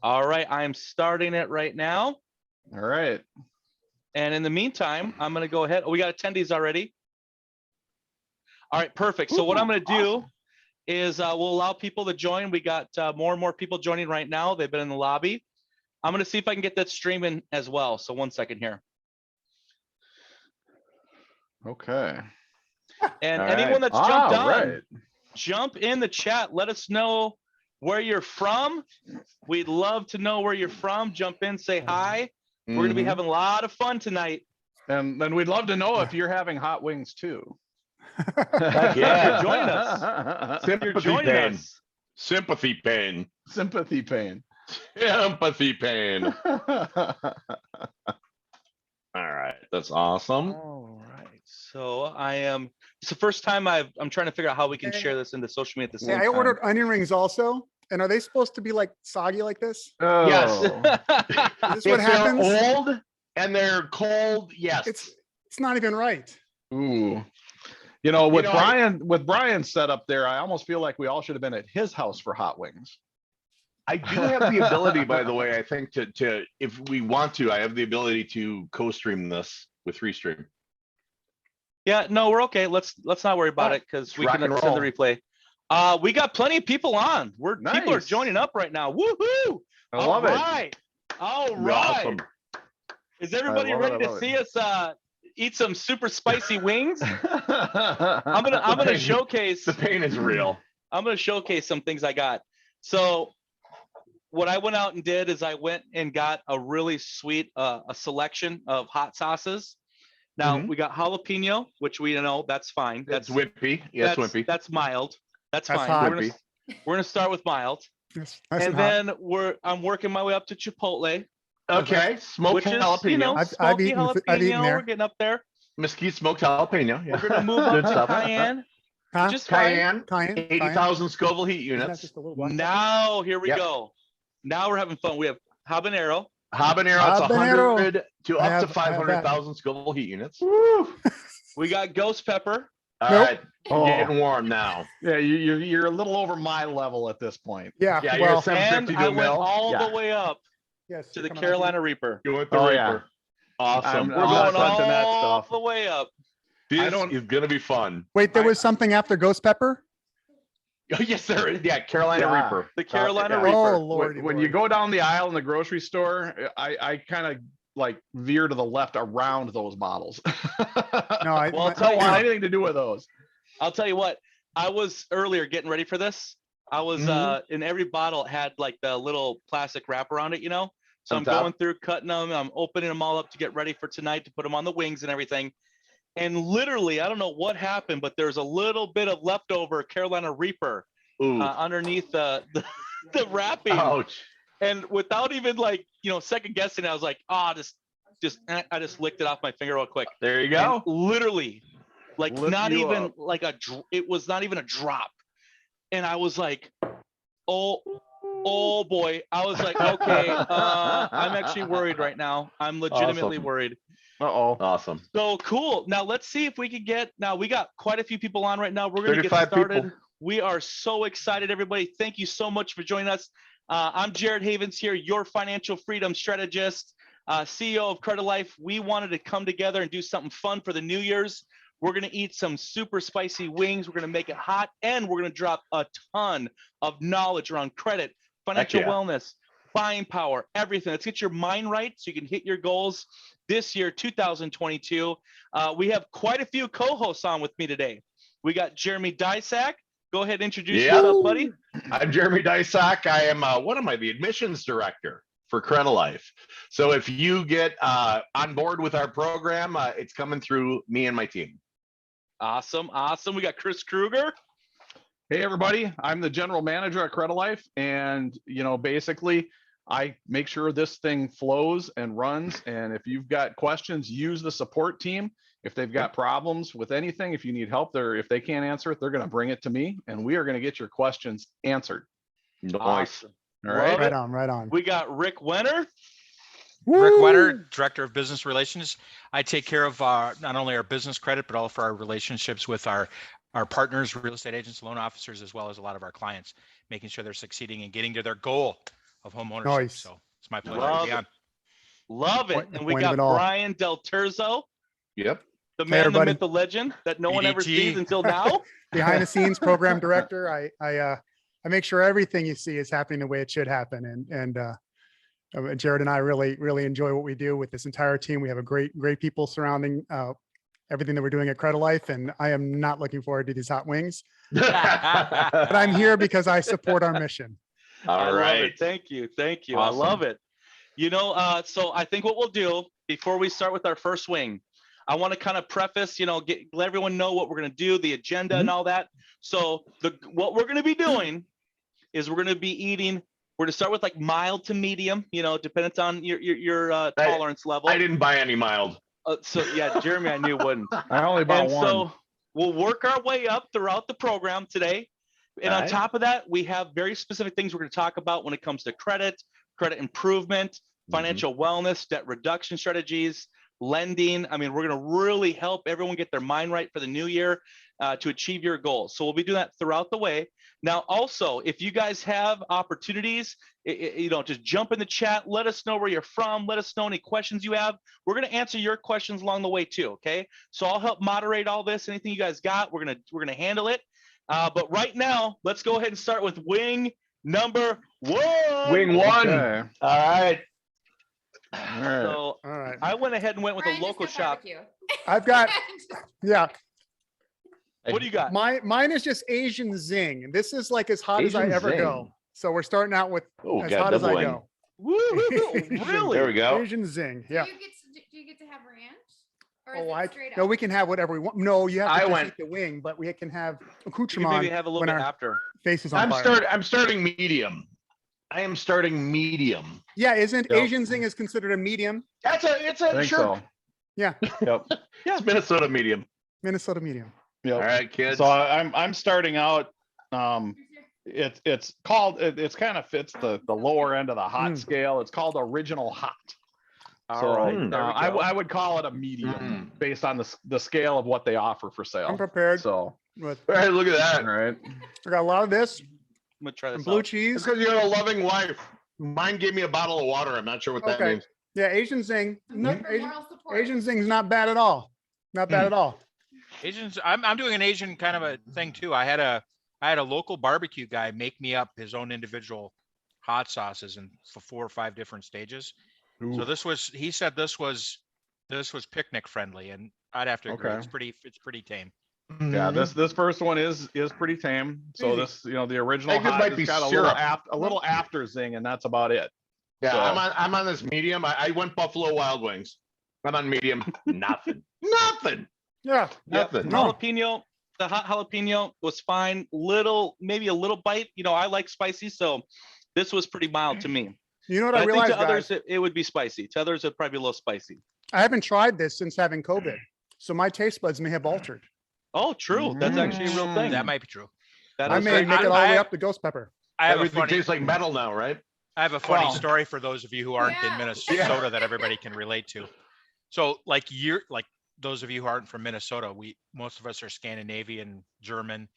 All right, I am starting it right now. All right. And in the meantime, I'm going to go ahead. Oh, we got attendees already. All right, perfect. So what I'm going to do is we'll allow people to join. We got more and more people joining right now. They've been in the lobby. I'm going to see if I can get that streaming as well. So 1 second here. Okay. And All anyone right. that's jumped on, Right. jump in the chat. Let us know where you're from. We'd love to know where you're from. Jump in, say hi. We're going to be having a lot of fun tonight. And then we'd love to know if you're having hot wings too. Yeah, join us. You're joining us. Sympathy pain. Sympathy pain. Empathy pain. All right, that's awesome. All right. So it's the first time I'm trying to figure out how we can share this into social media at the same time. I ordered onion rings also. And are they supposed to be like soggy like this? Oh. Yes. Is this what If happens? they're old and they're cold, yes. It's not even right. Ooh. You know, with know, Brian's setup there, I almost feel like we all should have been at his house for hot wings. I do have the ability, by the way, I think to if we want to, I have the ability to co-stream this with Restream. Yeah, no, we're okay. Let's not worry about it because we rock can and send the roll. replay. We got plenty of people on. People are Nice. joining up right now. Woohoo! I love it. All right. Awesome. Is everybody I love ready it, I to love see us eat some super spicy wings? I'm I'm gonna showcase. The pain is real. I'm gonna showcase some things I got. So what I went out and did is I went and got a really sweet a selection of hot sauces. Now we got jalapeno, which we know that's fine. That's wimpy. Yes, wimpy. That's mild. That's fine. hot. We're gonna start with mild, Yes, nice and hot. then I'm working my way up to Chipotle, Okay, smoked which is jalapeno. I've smoky eaten jalapeno. there. We're getting up there. Mesquite smoked jalapeno. Yeah. We're gonna move Good up to stuff. cayenne. Huh? Just fine. Cayenne, 80,000 Scoville heat Isn't that units. just a little black pepper? Now here we Yep. go. Now we're having fun. We have habanero. Habanero, it's Habanero. 100 to I up to have that. 500,000 Scoville heat units. We got ghost pepper. All Nope. right, Oh. getting warm now. Yeah, you're a little over my level at this point. Yeah, Yeah, you're well, at 750 And to I a went mil. all Yeah. the way up yes, to you're the coming on Carolina Reaper. You went the Oh, Reaper. yeah. Awesome. We're I'm going not touching that all stuff. the way up. This don't- is gonna be fun. Wait, there was something after ghost pepper? Yes, there is. Yeah, Carolina Yeah. Reaper. The Carolina yeah. Reaper. Oh, Lord. When you go down the aisle in the grocery store, I kind of like veer to the left around those bottles. No, I Well, I'll I tell don't you want what. anything to do with those. I'll tell you what. I was earlier getting ready for this. I was in every bottle had like the little plastic wrap around it, So On I'm top? going through, cutting them. I'm opening them all up to get ready for tonight to put them on the wings and everything. And literally, I don't know what happened, but there's a little bit of leftover Carolina Reaper Ooh. underneath the wrapping. Ouch. And without even like, second guessing, I was like, I just licked it off my finger real quick. There you And go. literally, like Lift not you even up. like it was not even a drop. And I was like, oh boy. I was like, okay, I'm actually worried right now. I'm legitimately Awesome. worried. Uh-oh. Awesome. So cool. Now let's see if we can we got quite a few people on right now. We're going to get 35 started. people. We are so excited, everybody. Thank you so much for joining us. I'm Jared Havens here, your financial freedom strategist, CEO of Credilife. We wanted to come together and do something fun for the New Year's. We're going to eat some super spicy wings. We're going to make it hot, and we're going to drop a ton of knowledge around credit, financial yeah. wellness, buying power, everything. Let's get your mind right so you can hit your goals this year, 2022. We have quite a few co-hosts on with me today. We got Jeremy Dysack. Go ahead and introduce yourself, buddy. I'm Jeremy Dysack. I am the admissions director for Credilife. So if you get on board with our program, it's coming through me and my team. Awesome. We got Chris Kruger. Hey, everybody. I'm the general manager at Credilife. And, basically, I make sure this thing flows and runs. And if you've got questions, use the support team. If they've got problems with anything, if you need help, if they can't answer it, they're going to bring it to me, and we are going to get your questions answered. Nice. Awesome. All right. Right on, right on. We got Rick Wenner. Rick Woo! Wetter, Director of Business Relations. I take care of not only our business credit, but also our relationships with our partners, real estate agents, loan officers, as well as a lot of our clients, making sure they're succeeding and getting to their goal home ownership. Nice. So it's my pleasure Love to be it. on. Love it. Point- the And we point of got it all. Brian Delterzo, Yep. the man, the everybody. myth, the legend that no one ever BDT. sees until now. Behind the scenes program director. I make sure everything you see is happening the way it should happen. And Jared and I really enjoy what we do with this entire team. We have a great people surrounding everything that we're doing at Credilife, and I am not looking forward to these hot wings. But I'm here because I support our mission. I All love right. it. Thank you. Thank you. Awesome. I love it. So I think what we'll do before we start with our first wing, I want to kind of preface, let everyone know what we're going to do, the agenda and all that. So what we're going to be doing is we're going to be eating. We're going to start with like mild to medium, depending on your tolerance level. I didn't buy any mild. So yeah, Jeremy, I knew wouldn't. I only bought And one. so we'll work our way up throughout the program today. And on Right. top of that, we have very specific things we're going to talk about when it comes to credit improvement, financial wellness, debt reduction strategies, lending. I mean, we're going to really help everyone get their mind right for the new year to achieve your goals. So we'll be doing that throughout the way. Now, also, if you guys have opportunities, just jump in the chat. Let us know where you're from. Let us know any questions you have. We're going to answer your questions along the way too. Okay. So I'll help moderate all this. Anything you guys got, we're going to handle it. But right now, let's go ahead and start with wing number one. Wing one. Okay. All right. All right. So All right. I went ahead and went with Brian, a just local no shop. barbecue. I've got, yeah, What do you got? mine is just Asian Zing. And this is like as hot as I Asian ever go. Zing. So we're starting out with Oh, as got hot as I double wing. go. Woo, really? There we go. Asian Zing. Yeah. Do you get to have ranch? Or is Oh, it straight no, up? we can have whatever we want. No, you have to I just went- eat the wing, but we can have You can accoutrement maybe have a little when bit our after. face is on fire. I'm starting medium. I am starting medium. Yeah, isn't Yep. Asian Zing is considered a medium? It's I a think sure. so. Yeah, Yep. It's Minnesota medium. Minnesota medium. All Yep. right, kids. So I'm starting out. It's called. It's kind of fits the lower end of the hot Mm. scale. It's called original hot. All So right, Mm. there we I go. I would call it a medium based on the scale of what they offer for sale. I'm prepared. So With, All right, look at all that. right. I got a lot of this I'm gonna try and this blue out. It's cheese. because you have a loving wife. Mine gave me a bottle of water. I'm not sure what that Okay. means. Yeah, Asian Zing. I'm No, here for Asian, moral support. Asian Zing's not bad at all. Not bad at all. Asians, I'm doing an Asian kind of a thing too. I had a local barbecue guy make me up his own individual hot sauces in 4 or 5 different stages. So he said this was picnic friendly, and I'd have to agree. Okay. It's pretty tame. Yeah, this first one is pretty tame. So Easy. this, the original I think this hot might has be got syrup. a little after zing, and that's about it. Yeah, So- I'm on this medium. I went Buffalo Wild Wings. I'm on medium. Nothing. Nothing. Yeah. Nothing. No. Jalapeno, the hot jalapeno was fine. Maybe a little bite. I like spicy, so this was pretty mild to me. You know what But I I think realized, to others guys? it would be spicy. To others it'd probably be a little spicy. I haven't tried this since having COVID. So my taste buds may have altered. Oh, true. That's actually a real thing. That might be true. That I is may right. make it all the way I- up to ghost pepper. I have a Everything funny, tastes like metal now, right? I have a funny Well- story for those of you who aren't in Yeah. Minnesota that everybody can relate to. So like those of you who aren't from Minnesota, most of us are Scandinavian, German.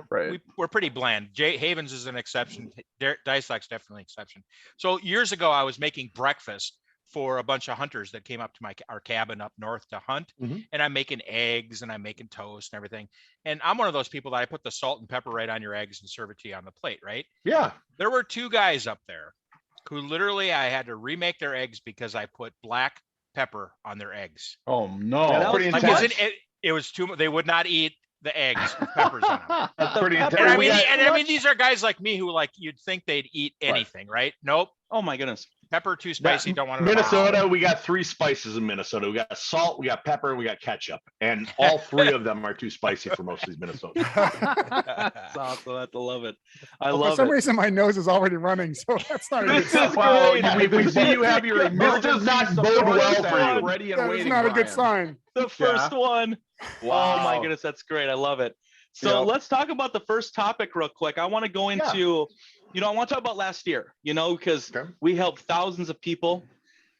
Right. We're pretty bland. Havens is an exception. Dysak's definitely an exception. So years ago, I was making breakfast for a bunch of hunters that came up to our cabin up north to hunt. Mhm. And I'm making eggs and I'm making toast and everything. And I'm one of those people that I put the salt and pepper right on your eggs and serve it to you on the plate, right? Yeah. There were 2 guys up there who literally I had to remake their eggs because I put black pepper on their eggs. Oh no. That's pretty Like, intense. Because it was they would not eat the eggs with peppers on them. That's pretty pepper- intense. And I mean, these are guys like me who you'd think they'd eat anything, right? Nope. Oh my goodness. Pepper too spicy. Don't want to. Minnesota, we got 3 spices in Minnesota. We got salt, we got pepper, we got ketchup. And all 3 of them are too spicy for most of these Minnesotans. That's awesome. I have to love it. I Well, for love some it. reason, my nose is already running, so that's not a good This sign. is Well, great. we see you have your This does not bode well for you. ready and That is waiting. not a good Brian. sign. The first one. Oh my Wow. goodness, that's great. I love it. So Yep. let's talk about the first topic real quick. I want to go into, I want to talk about last year, because Okay. we helped thousands of people.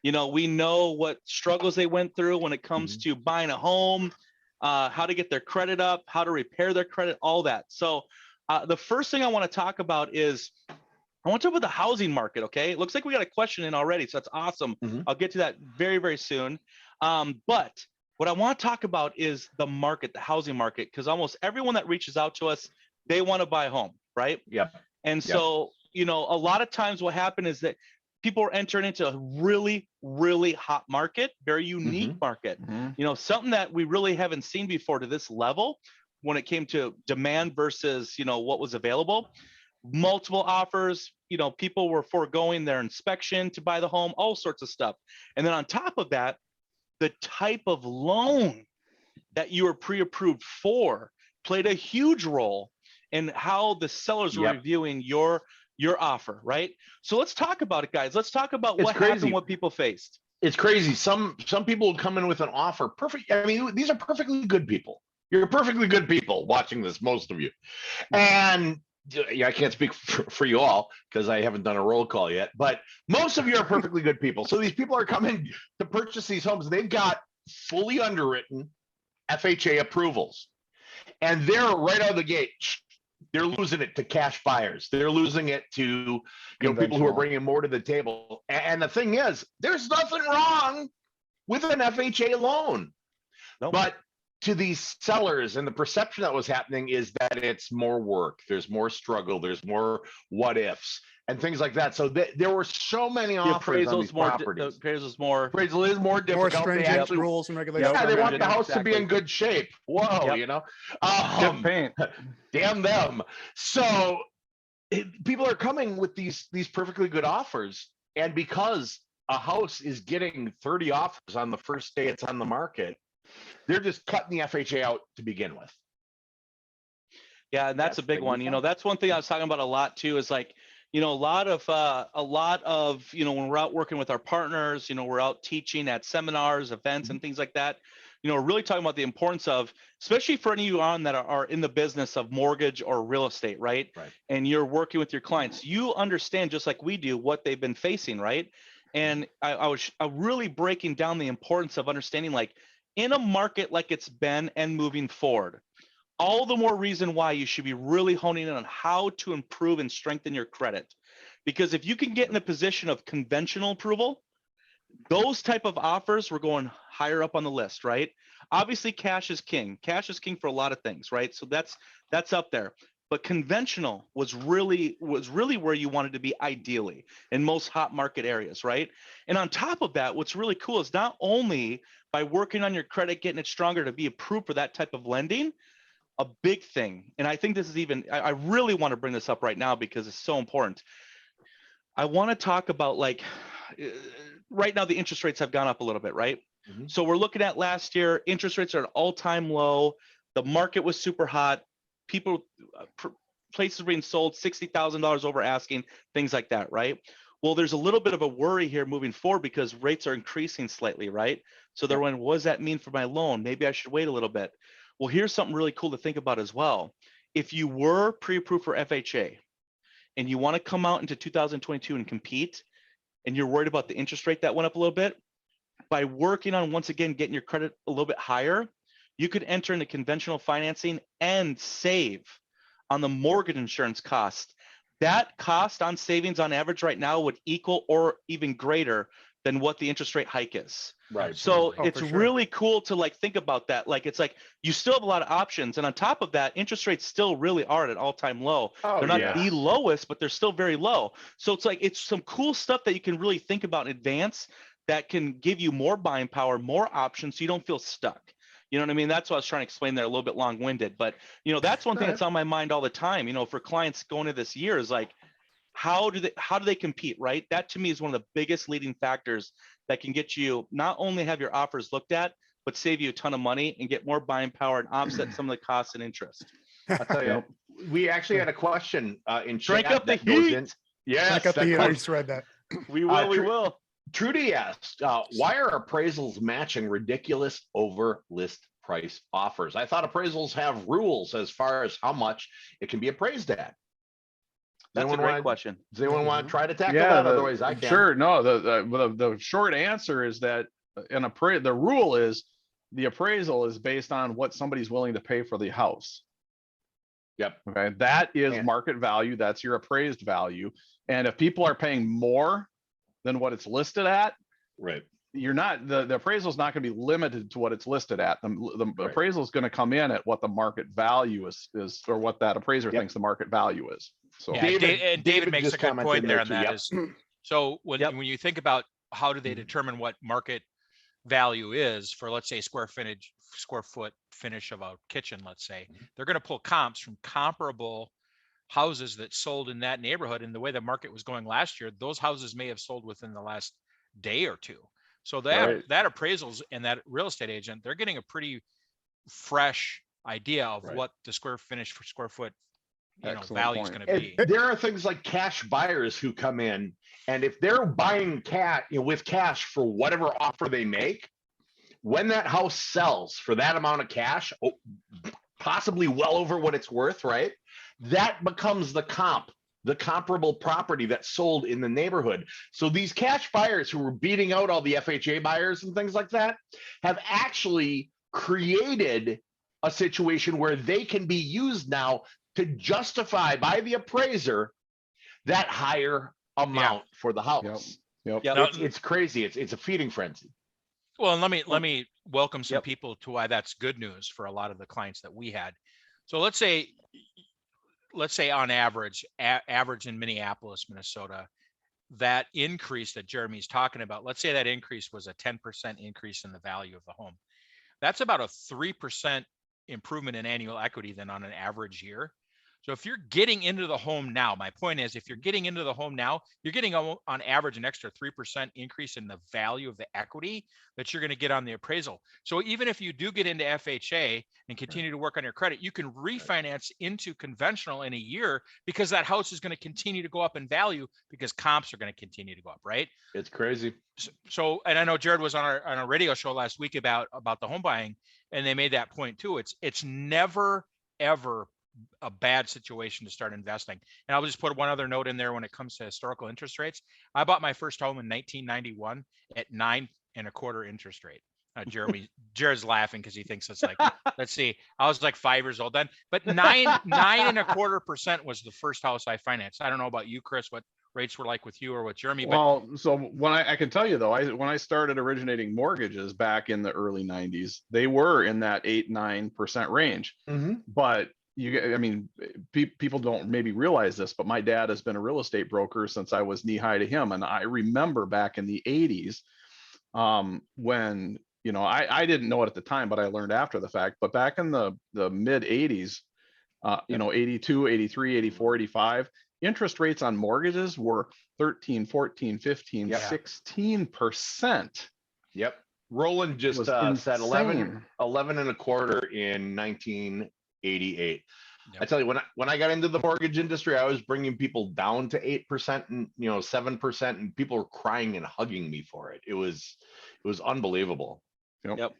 We know what struggles they went through when it comes to buying a home, how to get their credit up, how to repair their credit, all that. So the first thing I want to talk about is I want to talk about the housing market. Okay. It looks like we got a question in already. So that's awesome. Mhm. I'll get to that very, very soon. But what I want to talk about is the market, the housing market, because almost everyone that reaches out to us, they want to buy a home, right? Yep. And so, a lot of times what happened is that people are entering into a really, really hot market, very unique market, something that we really haven't seen before to this level when it came to demand versus, what was available. Multiple offers, people were foregoing their inspection to buy the home, all sorts of stuff. And then on top of that, the type of loan that you were pre-approved for played a huge role in how the sellers were reviewing your offer, right? So let's talk about it, guys. Let's talk about what happened, what people faced. It's crazy. Some people would come in with an offer. Perfect. I mean, these are perfectly good people. You're perfectly good people watching this, most of you. And I can't speak for you all because I haven't done a roll call yet, but most of you are perfectly good people. So these people are coming to purchase these homes. They've got fully underwritten FHA approvals, and they're right out of the gate. They're losing it to cash buyers. They're losing it to people who are bringing more to the table. And the thing is, there's nothing wrong with an FHA loan, but to these sellers, and the perception that was happening is that it's more work. There's more struggle. There's more what ifs and things like that. So there were so many offers on these properties. Appraisal is more difficult. More stringent They rules and regulations. Yeah, they want the house to be in good shape. Whoa, Good paint. Damn them. So people are coming with these perfectly good offers, and because a house is getting 30 offers on the first day it's on the market, they're just cutting the FHA out to begin with. Yeah, and that's a big one. That's one thing I was talking about a lot too, is like, a lot of when we're out working with our partners, we're out teaching at seminars, events, and things like that. We're really talking about the importance of, especially for any of you on that are in the business of mortgage or real estate, right? And you're working with your clients, you understand, just like we do, what they've been facing, right? And I was really breaking down the importance of understanding, like, in a market like it's been and moving forward, all the more reason why you should be really honing in on how to improve and strengthen your credit. Because if you can get in a position of conventional approval, those type of offers were going higher up on the list, right? Obviously, cash is king. Cash is king for a lot of things, right? So that's up there. But conventional was really where you wanted to be ideally in most hot market areas, right? And on top of that, what's really cool is not only by working on your credit, getting it stronger to be approved for that type of lending, a big thing, and I think this is I really want to bring this up right now because it's so important. I want to talk about, like, right now the interest rates have gone up a little bit, right? So we're looking at last year, interest rates are at an all-time low. The market was super hot. Places being sold $60,000 over asking, things like that, right? Well, there's a little bit of a worry here moving forward because rates are increasing slightly, right? So they're wondering, what does that mean for my loan? Maybe I should wait a little bit. Well, here's something really cool to think about as well. If you were pre-approved for FHA and you want to come out into 2022 and compete, and you're worried about the interest rate that went up a little bit, by working on, once again, getting your credit a little bit higher, you could enter into conventional financing and save on the mortgage insurance cost. That cost on savings on average right now would equal or even greater than what the interest rate hike is. Right. So it's really cool to, like, think about that. Like, it's like you still have a lot of options. And on top of that, interest rates still really are at an all-time low. They're not the lowest, but they're still very low. So it's like, it's some cool stuff that you can really think about in advance that can give you more buying power, more options, so you don't feel stuck. You know what I mean? That's what I was trying to explain there, a little bit long-winded. But, that's one thing that's on my mind all the time, for clients going into this year, is like, how do they compete, right? That to me is one of the biggest leading factors that can get you not only have your offers looked at, but save you a ton of money and get more buying power and offset some of the costs and interest. I'll tell you, we actually had a question in chat. Drink up the heat. Yes, Crank up the heat. I just read that. We will. Trudy asked, why are appraisals matching ridiculous over list price offers? I thought appraisals have rules as far as how much it can be appraised at. That's a great question. Does anyone want to try to tackle that? Otherwise, I can. Sure. No, the short answer is that the rule is the appraisal is based on what somebody's willing to pay for the house. Yep. Okay. That is Yeah. market value. That's your appraised value. And if people are paying more than what it's listed at, Right. you're not, the appraisal is not going to be limited to what it's listed at. The Right. appraisal is going to come in at what the market value is, or what that appraiser Yep. thinks the market value is. So Yeah, David David makes just a good commented point there, there and too, that yep. is, so when you think about how do they determine what market value is for, let's say, square foot finish of a kitchen, let's say, they're going to pull comps from comparable houses that sold in that neighborhood. And the way the market was going last year, those houses may have sold within the last day or two. So that appraisals and that real estate agent, they're getting a pretty fresh idea of what the square finish for square foot value is going to be. There are things like cash buyers who come in, and if they're buying with cash for whatever offer they make, when that house sells for that amount of cash, possibly well over what it's worth, right? That becomes the comparable property that sold in the neighborhood. So these cash buyers who were beating out all the FHA buyers and things like that have actually created a situation where they can be used now to justify by the appraiser that higher amount for the house. Yep. It's crazy. It's a feeding frenzy. Well, and let me welcome some people to why that's good news for a lot of the clients that we had. So let's say on average in Minneapolis, Minnesota, that increase that Jeremy's talking about, let's say that increase was a 10% increase in the value of the home. That's about a 3% improvement in annual equity than on an average year. So if you're getting into the home now, my point is, if you're getting into the home now, you're getting on average an extra 3% increase in the value of the equity that you're going to get on the appraisal. So even if you do get into FHA and continue to work on your credit, you can refinance into conventional in a year because that house is going to continue to go up in value because comps are going to continue to go up, right? It's crazy. So, and I know Jared was on a radio show last week about the home buying, and they made that point too. It's never, ever a bad situation to start investing. And I'll just put one other note in there when it comes to historical interest rates. I bought my first home in 1991 at 9.25% interest rate. Jared's laughing because he thinks it's like, let's see, I was like 5 years old then, but 9.25% was the first house I financed. I don't know about you, Chris, what rates were like with you or with Jeremy. Well, so when I can tell you though, when I started originating mortgages back in the early 90s, they were in that 8-9% range. But people don't maybe realize this, but my dad has been a real estate broker since I was knee high to him. And I remember back in the 80s, when, I didn't know it at the time, but I learned after the fact, but back in the mid 80s, 82, 83, 84, 85, interest rates on mortgages were 13, 14, 15, 16%. Yep. Roland just said 11 and a quarter in 1988. Yep. I tell you, when I got into the mortgage industry, I was bringing people down to 8% and 7%, and people were crying and hugging me for it. It was unbelievable. Yep.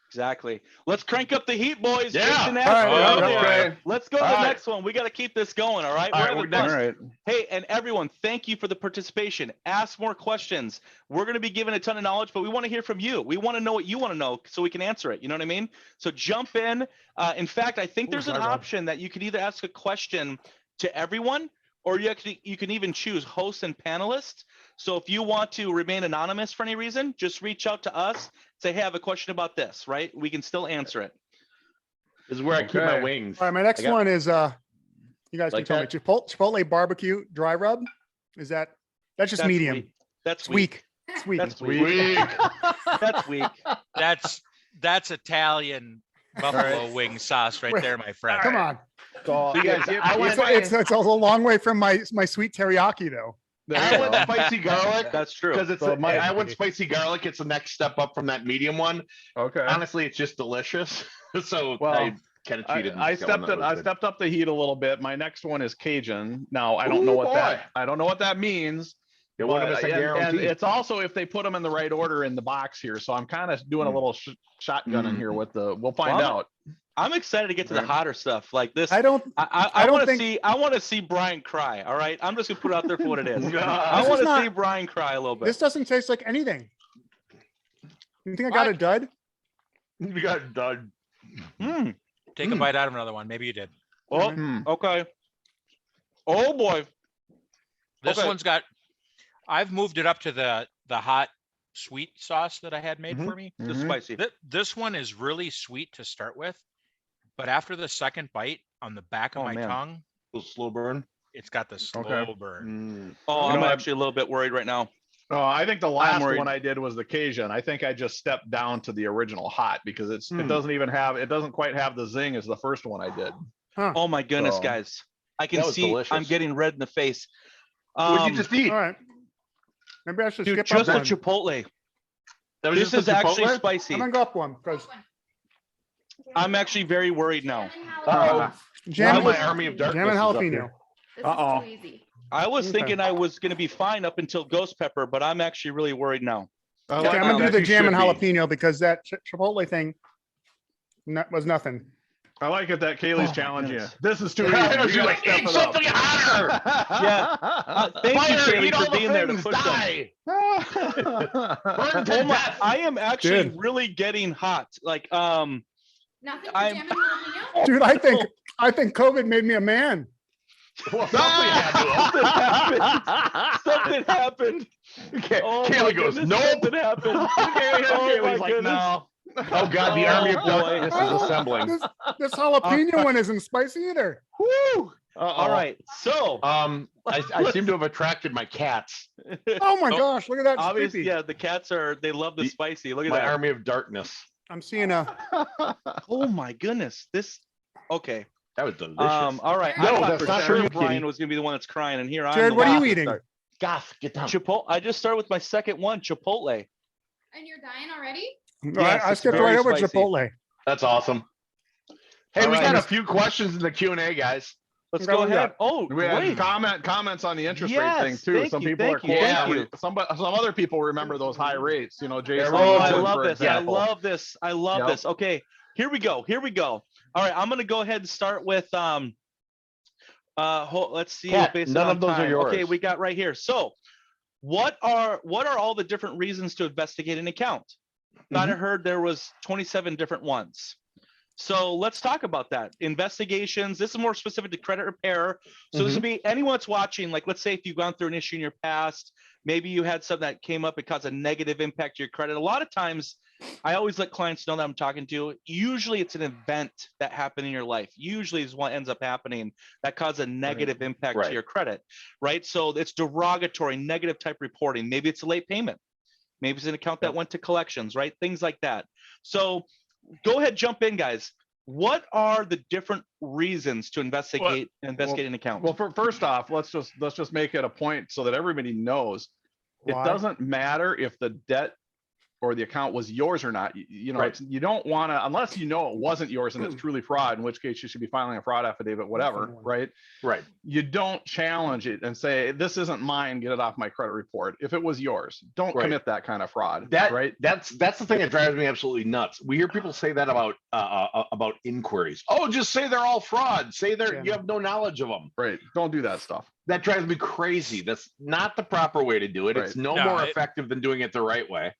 Exactly. Let's crank up the heat, boys. Yeah. Let's go to the next one. We got to keep this going. All right. All right. Hey, and everyone, thank you for the participation. Ask more questions. We're going to be giving a ton of knowledge, but we want to hear from you. We want to know what you want to know so we can answer it. You know what I mean? So jump in. In fact, I think there's an option that you could either ask a question to everyone, or you can even choose host and panelists. So if you want to remain anonymous for any reason, just reach out to us. Say, hey, I have a question about this, right? We can still answer it. This is where I keep my wings. All right, my next one is, you guys can tell me, Chipotle barbecue dry rub. That's just medium. Weak. That's weak. It's weak. That's weak. That's weak. That's Italian buffalo wing sauce right there, my friend. Come on. So you guys, it's a long way from my sweet teriyaki though. I went spicy garlic. That's true. Because I went spicy garlic. It's the next step up from that medium one. Okay. Honestly, it's just delicious. So I kind of cheated. I stepped up the heat a little bit. My next one is Cajun. Now I don't know what that means. It wouldn't have and it's also if they put them in the right order in the box here. So I'm kind of doing a little shotgun in here with we'll find out. I'm excited to get to the hotter stuff like this. I want to see Brian cry. All right. I'm just gonna put it out there for what it is. I want to see Brian cry a little bit. This doesn't taste like anything. You think I got a dud? You got a dud. Take a bite out of another one. Maybe you did. Oh, okay. Oh boy. This Okay. one's got, I've moved it up to the hot sweet sauce that I had made for me. This is spicy. This one is really sweet to start with, but after the second bite on the back of my tongue, A little slow burn. it's got the slow burn. Oh, You I'm know, actually a little bit worried right now. Oh, I think the last worried. one I did was the Cajun. I think I just stepped down to the original hot because it doesn't quite have the zing as the first one I did. Oh my goodness, So, guys. I can that was see delicious. I'm getting red in the face. What'd you just eat? All right. Maybe I should Dude, skip just up a one. Chipotle. That was This just is a actually Chipotle? spicy. I'm gonna go up one because I'm actually very worried now. Uh-oh. jam, Now my army of darkness jam and is up jalapeno. here. This Uh-oh. is too easy. I was Okay. thinking I was going to be fine up until ghost pepper, but I'm actually really worried now. I Okay, like I'm gonna that do the you jam and should be. jalapeno because that Chipotle thing was nothing. I like it that Kaylee's Oh, my challenging you. goodness. This is too easy. I know, You she's gotta like, step eat it up. something hotter. Yeah. Thank you, Fire, Kaylee, eat all for the being there to things, push them. die. Burn to Oh my, death. I am actually Dude. really getting hot. Like, Nothing for I'm- jam and jalapeno? Dude, I think COVID made me a man. Well, something had to. something happened. Okay, Oh my Kaylee goes, goodness, nope. something happened. Oh Kaylee's my like, goodness. no. Oh God, the army of Oh, boy. darkness is assembling. This jalapeno one isn't spicy either. Woo! All right. So, I seem to have attracted my cats. Oh my gosh, look at that. It's obviously, creepy. yeah, the cats they love the spicy. Look at My that. army of darkness. I'm seeing a Oh my goodness. Okay. That was delicious. All right. No, I thought that's for not sure for you, Brian kitty. was gonna be the one that's crying, and here I'm. Jared, the what are one you to eating? start. Goth, get down. Chipotle. I just started with my second one, Chipotle. And you're dying already? Yes, I it's skipped very right over spicy. Chipotle. That's awesome. Hey, All we right. got a few questions in the Q&A, guys. Let's Okay, go what we ahead. got? Oh, We had great. comments on the interest rate Yes, thing too. thank Some you, people are thank you, thank quoting. you. Some other people remember those high rates. You know, Jason. Oh, I Woodford, love for this. example. I love this. I love Yep. this. Okay, here we go. All right, I'm gonna go ahead and start with let's see. Kat, based none on of those are time. Okay, yours. we got right here. So, what are all the different reasons to investigate an account? Thought I heard there was 27 different ones. So let's talk about that. Investigations. This is more specific to credit repair. So this would be anyone that's watching. Like, let's say if you've gone through an issue in your past, maybe you had something that came up, it caused a negative impact to your credit. A lot of times, I always let clients know that I'm talking to. Usually, it's an event that happened in your life. Usually, is what ends up happening that caused a negative impact to your credit, right? So it's derogatory, negative type reporting. Maybe it's a late payment. Maybe it's an account that went to collections, right? Things like that. So go ahead, jump in, guys. What are the different reasons to investigate an account? Well, first off, let's just make it a point so that everybody knows Why? it doesn't matter if the debt or the account was yours or not. You know, you don't want to, unless you know it wasn't yours and it's truly fraud, in which case you should be filing a fraud affidavit, whatever, right? Right. You don't challenge it and say, this isn't mine, get it off my credit report. If it was yours, don't commit that kind of fraud, right? That's the thing that drives me absolutely nuts. We hear people say that about inquiries. Oh, just say they're all fraud. Say you have no knowledge of them. Right. Don't do that stuff. That drives me crazy. That's not the proper way to do it. It's no more effective than doing it the right way.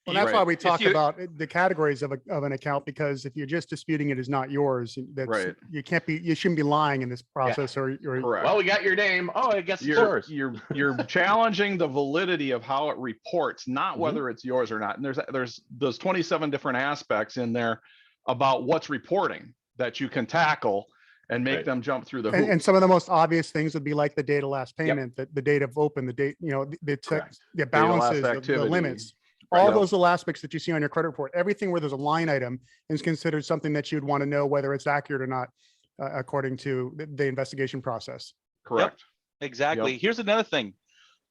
Well, that's why we talk you- about the categories of an account, because if you're just disputing it is not yours, that's you shouldn't be lying in this process or Correct. Well, we got your name. Oh, I guess it's yours. You're challenging the validity of how it reports, not whether it's yours or not. And there's those 27 different aspects in there about what's reporting that you can tackle and make them jump through the hoop. and some of the most obvious things would be like the date of last payment, the date of open, the date, the balances, the activity. limits. All those little aspects that you see on your credit report, everything where there's a line item is considered something that you'd want to know whether it's accurate or not, according to the investigation process. Correct. Yep, exactly. Here's another thing.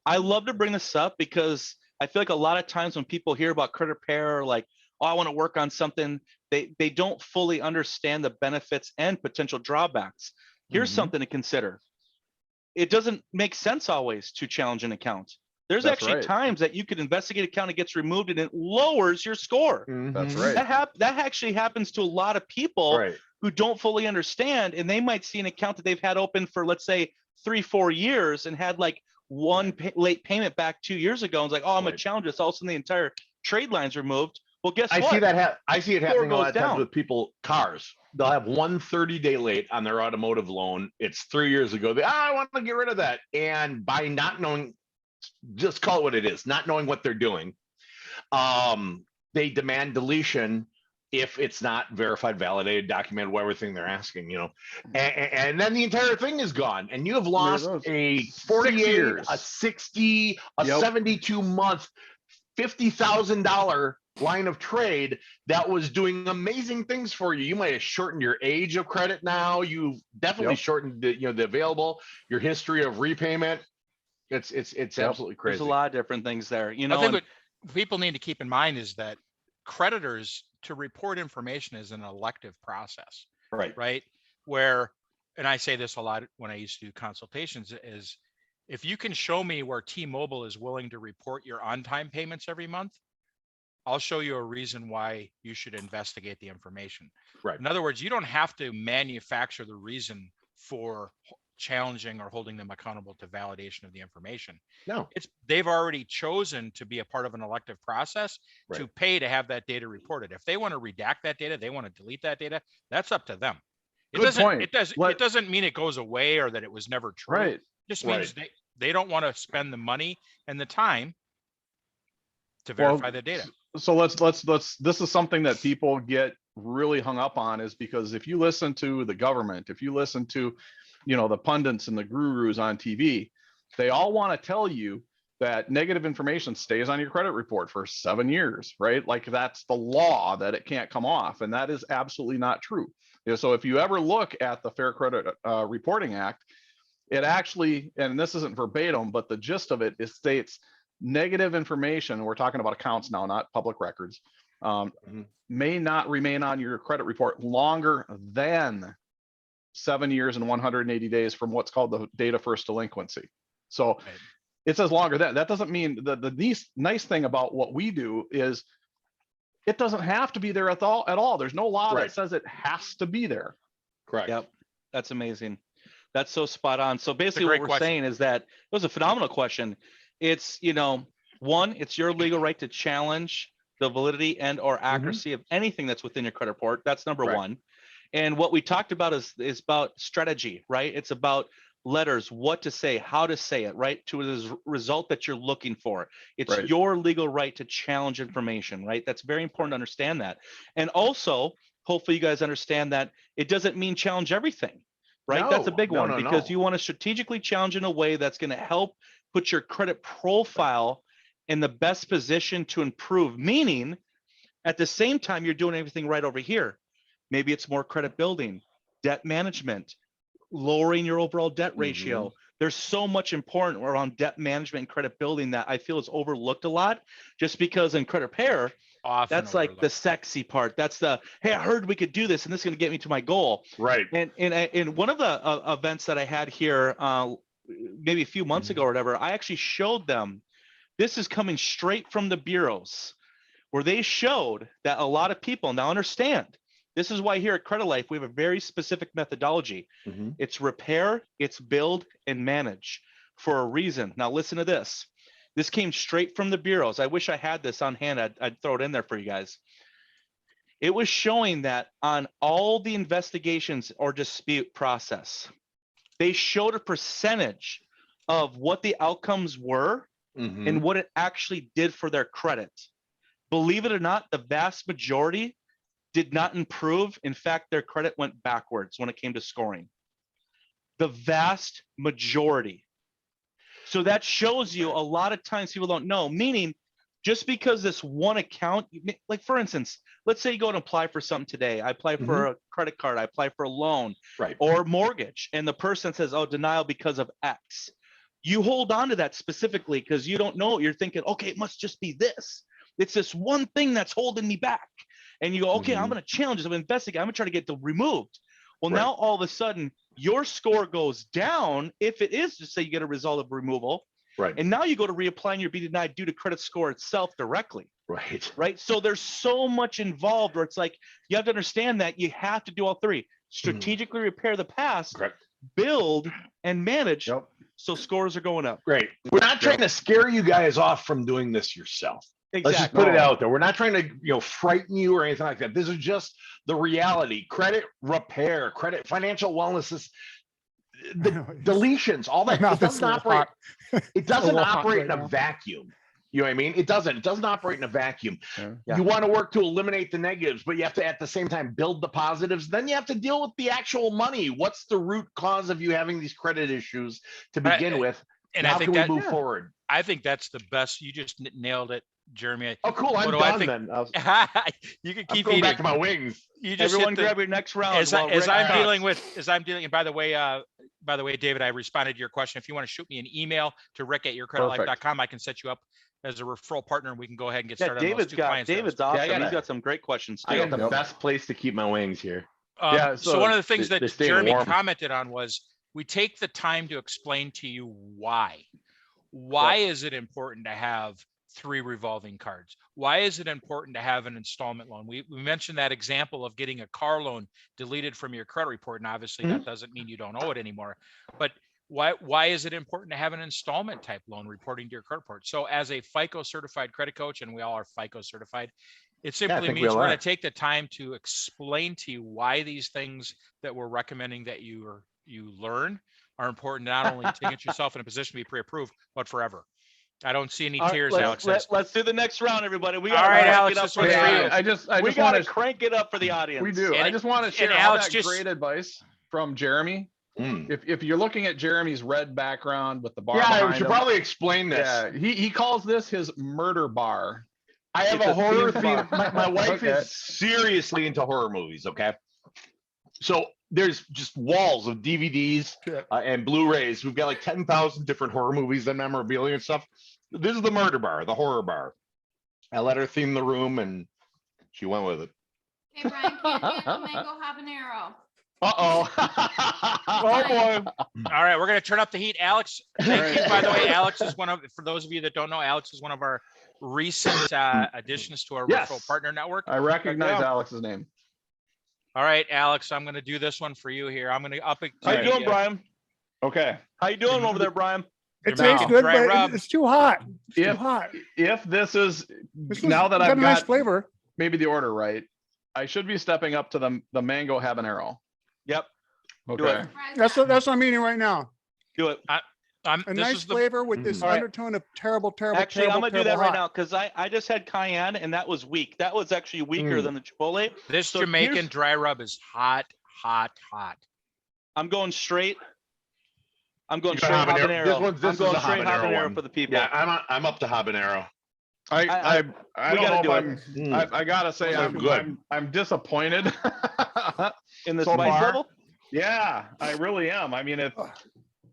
I love to bring this up because I feel like a lot of times when people hear about credit repair, or like, oh, I want to work on something, they don't fully understand the benefits and potential drawbacks. Here's something to consider. It doesn't make sense always to challenge an account. There's actually times that you could investigate an account, it gets removed, and it lowers your score. That's right. That actually happens to a lot of people who don't fully understand, and they might see an account that they've had open for, let's say, 3-4 years and had like one late payment back 2 years ago. And it's like, oh, I'm gonna challenge this. All of a sudden, the entire trade line's removed. Well, guess I what? see that. I see it Score happening a lot goes of times down. with people, cars. They'll have 130-day late on their automotive loan. It's 3 years ago. I want to get rid of that. And by not knowing, just call it what it is, not knowing what they're doing, they demand deletion if it's not verified, validated, documented, everything they're asking, and then the entire thing is gone, and you have lost a 48, years. a 60, a Yep. 72-month, $50,000 line of trade that was doing amazing things for you. You might have shortened your age of credit now. You've definitely Yep. shortened the available, your history of repayment. It's absolutely crazy. There's a lot of different things there. I think what people need to keep in mind is that creditors to report information is an elective process, right? Where, and I say this a lot when I used to do consultations, is if you can show me where T-Mobile is willing to report your on-time payments every month, I'll show you a reason why you should investigate the information. Right. In other words, you don't have to manufacture the reason for challenging or holding them accountable to validation of the information. No, they've already chosen to be a part of an elective process to pay to have that data reported. If they want to redact that data, they want to delete that data, that's up to them. Good point. It doesn't mean it goes away or that it was never true. Right. It just means they don't want to spend the money and the time to verify the data. So let's this is something that people get really hung up on, is because if you listen to the government, if you listen to the pundits and the gurus on TV, they all want to tell you that negative information stays on your credit report for 7 years, right? Like that's the law, that it can't come off. And that is absolutely not true. So if you ever look at the Fair Credit Reporting Act, it actually, and this isn't verbatim, but the gist of it is states negative information, we're talking about accounts now, not public records, may not remain on your credit report longer than 7 years and 180 days from what's called the date of first delinquency. So it says longer than. That doesn't mean the nice thing about what we do is it doesn't have to be there at all. There's no law that says it has to be there. Correct. Yep. That's amazing. That's so spot on. So basically what we're saying is that it was a phenomenal question. It's, one, it's your legal right to challenge the validity and or accuracy of anything that's within your credit report. That's number one. And what we talked about is about strategy, right? It's about letters, what to say, how to say it, right? To the result that you're looking for. It's your legal right to challenge information, right? That's very important to understand that. And also, hopefully you guys understand that it doesn't mean challenge everything, right? That's a big one, because you want to strategically challenge in a way that's going to help put your credit profile in the best position to improve, meaning at the same time, you're doing everything right over here. Maybe it's more credit building, debt management, lowering your overall debt ratio. There's so much important around debt management and credit building that I feel is overlooked a lot, just because in credit repair, that's like the sexy part. That's the, hey, I heard we could do this and this is going to get me to my goal. Right. And in one of the events that I had here, maybe a few months ago or whatever, I actually showed them, this is coming straight from the bureaus, where they showed that a lot of people now understand. This is why here at Credilife, we have a very specific methodology. It's repair, it's build, and manage for a reason. Now listen to this. This came straight from the bureaus. I wish I had this on hand. I'd throw it in there for you guys. It was showing that on all the investigations or dispute process, they showed a percentage of what the outcomes were and what it actually did for their credit. Believe it or not, the vast majority did not improve. In fact, their credit went backwards when it came to scoring. The vast majority. So that shows you a lot of times people don't know, meaning just because this one account, like for instance, let's say you go and apply for something today. I apply for a credit card, I apply for a loan or mortgage, and the person says, oh, denial because of X. You hold on to that specifically because you don't know. You're thinking, okay, it must just be this. It's this one thing that's holding me back. And you go, okay, I'm going to challenge this. I'm going to investigate. I'm going to try to get it removed. Well, now all of a sudden your score goes down if it is to say you get a result of removal. And now you go to reapply and you're being denied due to credit score itself directly. Right. So there's so much involved where it's like, you have to understand that you have to do all three. Strategically repair the past, build and manage. So scores are going up. Great. We're not trying to scare you guys off from doing this yourself. Let's just put it No. out there. We're not trying to, frighten you or anything like that. This is just the reality. Credit repair, credit, financial wellness is the deletions, all that. Mouth It doesn't is a little operate. hot. It doesn't little hot operate right in a now. vacuum. You know what I mean? It doesn't. It doesn't operate in a vacuum. Yeah. You want to work to eliminate the negatives, but you have to at the same time build the positives. Then you have to deal with the actual money. What's the root cause of you having these credit issues to Right. begin with? And How I think can we that move forward? I think that's the best. You just nailed it, Jeremy. Oh, cool. What I'm do I done think- then. You can I'm keep going eating. back to my wings. You just Everyone hit the, grab your next round. as, while as Rick I'm talks. dealing with, and by the way, David, I responded to your question. If you want to shoot me an email to rick@yourcreditlife.com, I can set you up as a referral partner and we can go ahead and get Yeah, started on those David's 2 got clients. David's I awesome. gotta- He's got some great questions I too. got the best place to keep my wings here. Yeah, So so one of the things they're that staying Jeremy warm. commented on was we take the time to explain to you why. Why is it important to have 3 revolving cards? Why is it important to have an installment loan? We mentioned that example of getting a car loan deleted from your credit report, and obviously that doesn't mean you don't owe it anymore. But why is it important to have an installment type loan reporting to your credit report? So as a FICO certified credit coach, and we all are FICO certified, it simply think we means all we're going are. to take the time to explain to you why these things that we're recommending that you learn are important, not only to get yourself in a position to be pre-approved, but forever. I don't see any All right, tears, Alex. let's do the next round, everybody. We All gotta right, crank Alex, it up this for one's the for you. audience. I just We want gotta to. crank it up for the audience. We do. And I just want to share all Alex, that just- great advice from Jeremy. Mm. If you're looking at Jeremy's red background with the bar Yeah, I behind should him, probably explain this. yeah, he calls this his murder bar. I have It's a a horror theme theme. bar. My wife Okay. is seriously into horror movies. Okay. So there's just walls of DVDs and Blu-rays. We've got like 10,000 different horror movies and memorabilia and stuff. This is the murder bar, the horror bar. I let her theme the room and she went with it. Hey, Brian, can't handle mango habanero. Oh boy. All right, we're going to turn up the heat. Alex, thank you. By the way, Alex is for those of you that don't know, Alex is one of our recent additions to our Yes. referral partner network. I recognize Yeah. Alex's name. All right, Alex, I'm going to do this one for you here. I'm going to up it. How you doing, Brian? Okay. How you doing over there, Brian? It You're tastes making good, dry but rub. it's too hot. It's too If- hot. If this is This now that got I've a nice got flavor. maybe the order right, I should be stepping up to the mango habanero. Yep, Do Okay. it. That's what I'm eating right now. do it. A This nice is the flavor with this All right. undertone of terrible, terrible, Actually, terrible, I'm gonna do that terrible right hot. now because I just had cayenne and that was weak. That was actually weaker Mm. than the Chipotle. this So Jamaican here's- dry rub is hot, hot, hot. I'm going straight. I'm going You got straight habanero. habanero. This one's- this I'm is going a straight habanero habanero one. for the people. Yeah, I'm up to habanero. I I- don't know gotta if do I'm. I gotta say So good. I'm disappointed. In the So spice far. level. Yeah, I really am. I mean,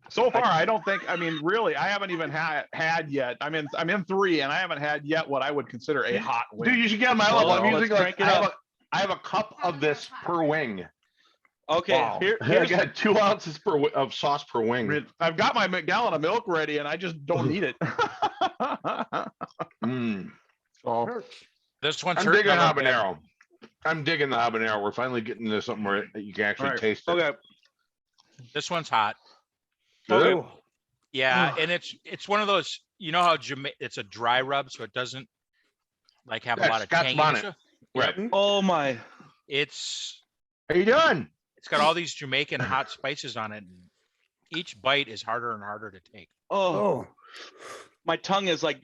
so far I don't think. I mean, really, I haven't even had yet. I'm in 3, and I haven't had yet what I would consider a hot wing. Dude, you should get my level. Well, I'm let's using like crank it I have a cup of this per wing. Okay, Wow. here, I here's got 2 ounces of sauce per wing. I've got my gallon of milk ready, and I just don't need it. Mm. So, This one's I'm hurting digging a little bit. habanero. I'm digging the habanero. We're finally getting into something where you can actually Right. taste it. okay. This one's hot. Good. Okay. Yeah, and it's one of those. You know how it's a dry rub, so it doesn't like have a Yeah, lot of Scotch tangy. bonnet. stuff. Right. Oh my. It's How you doing? It's got all these Jamaican hot spices on it. And each bite is harder and harder to take. Oh, Oh, my tongue is like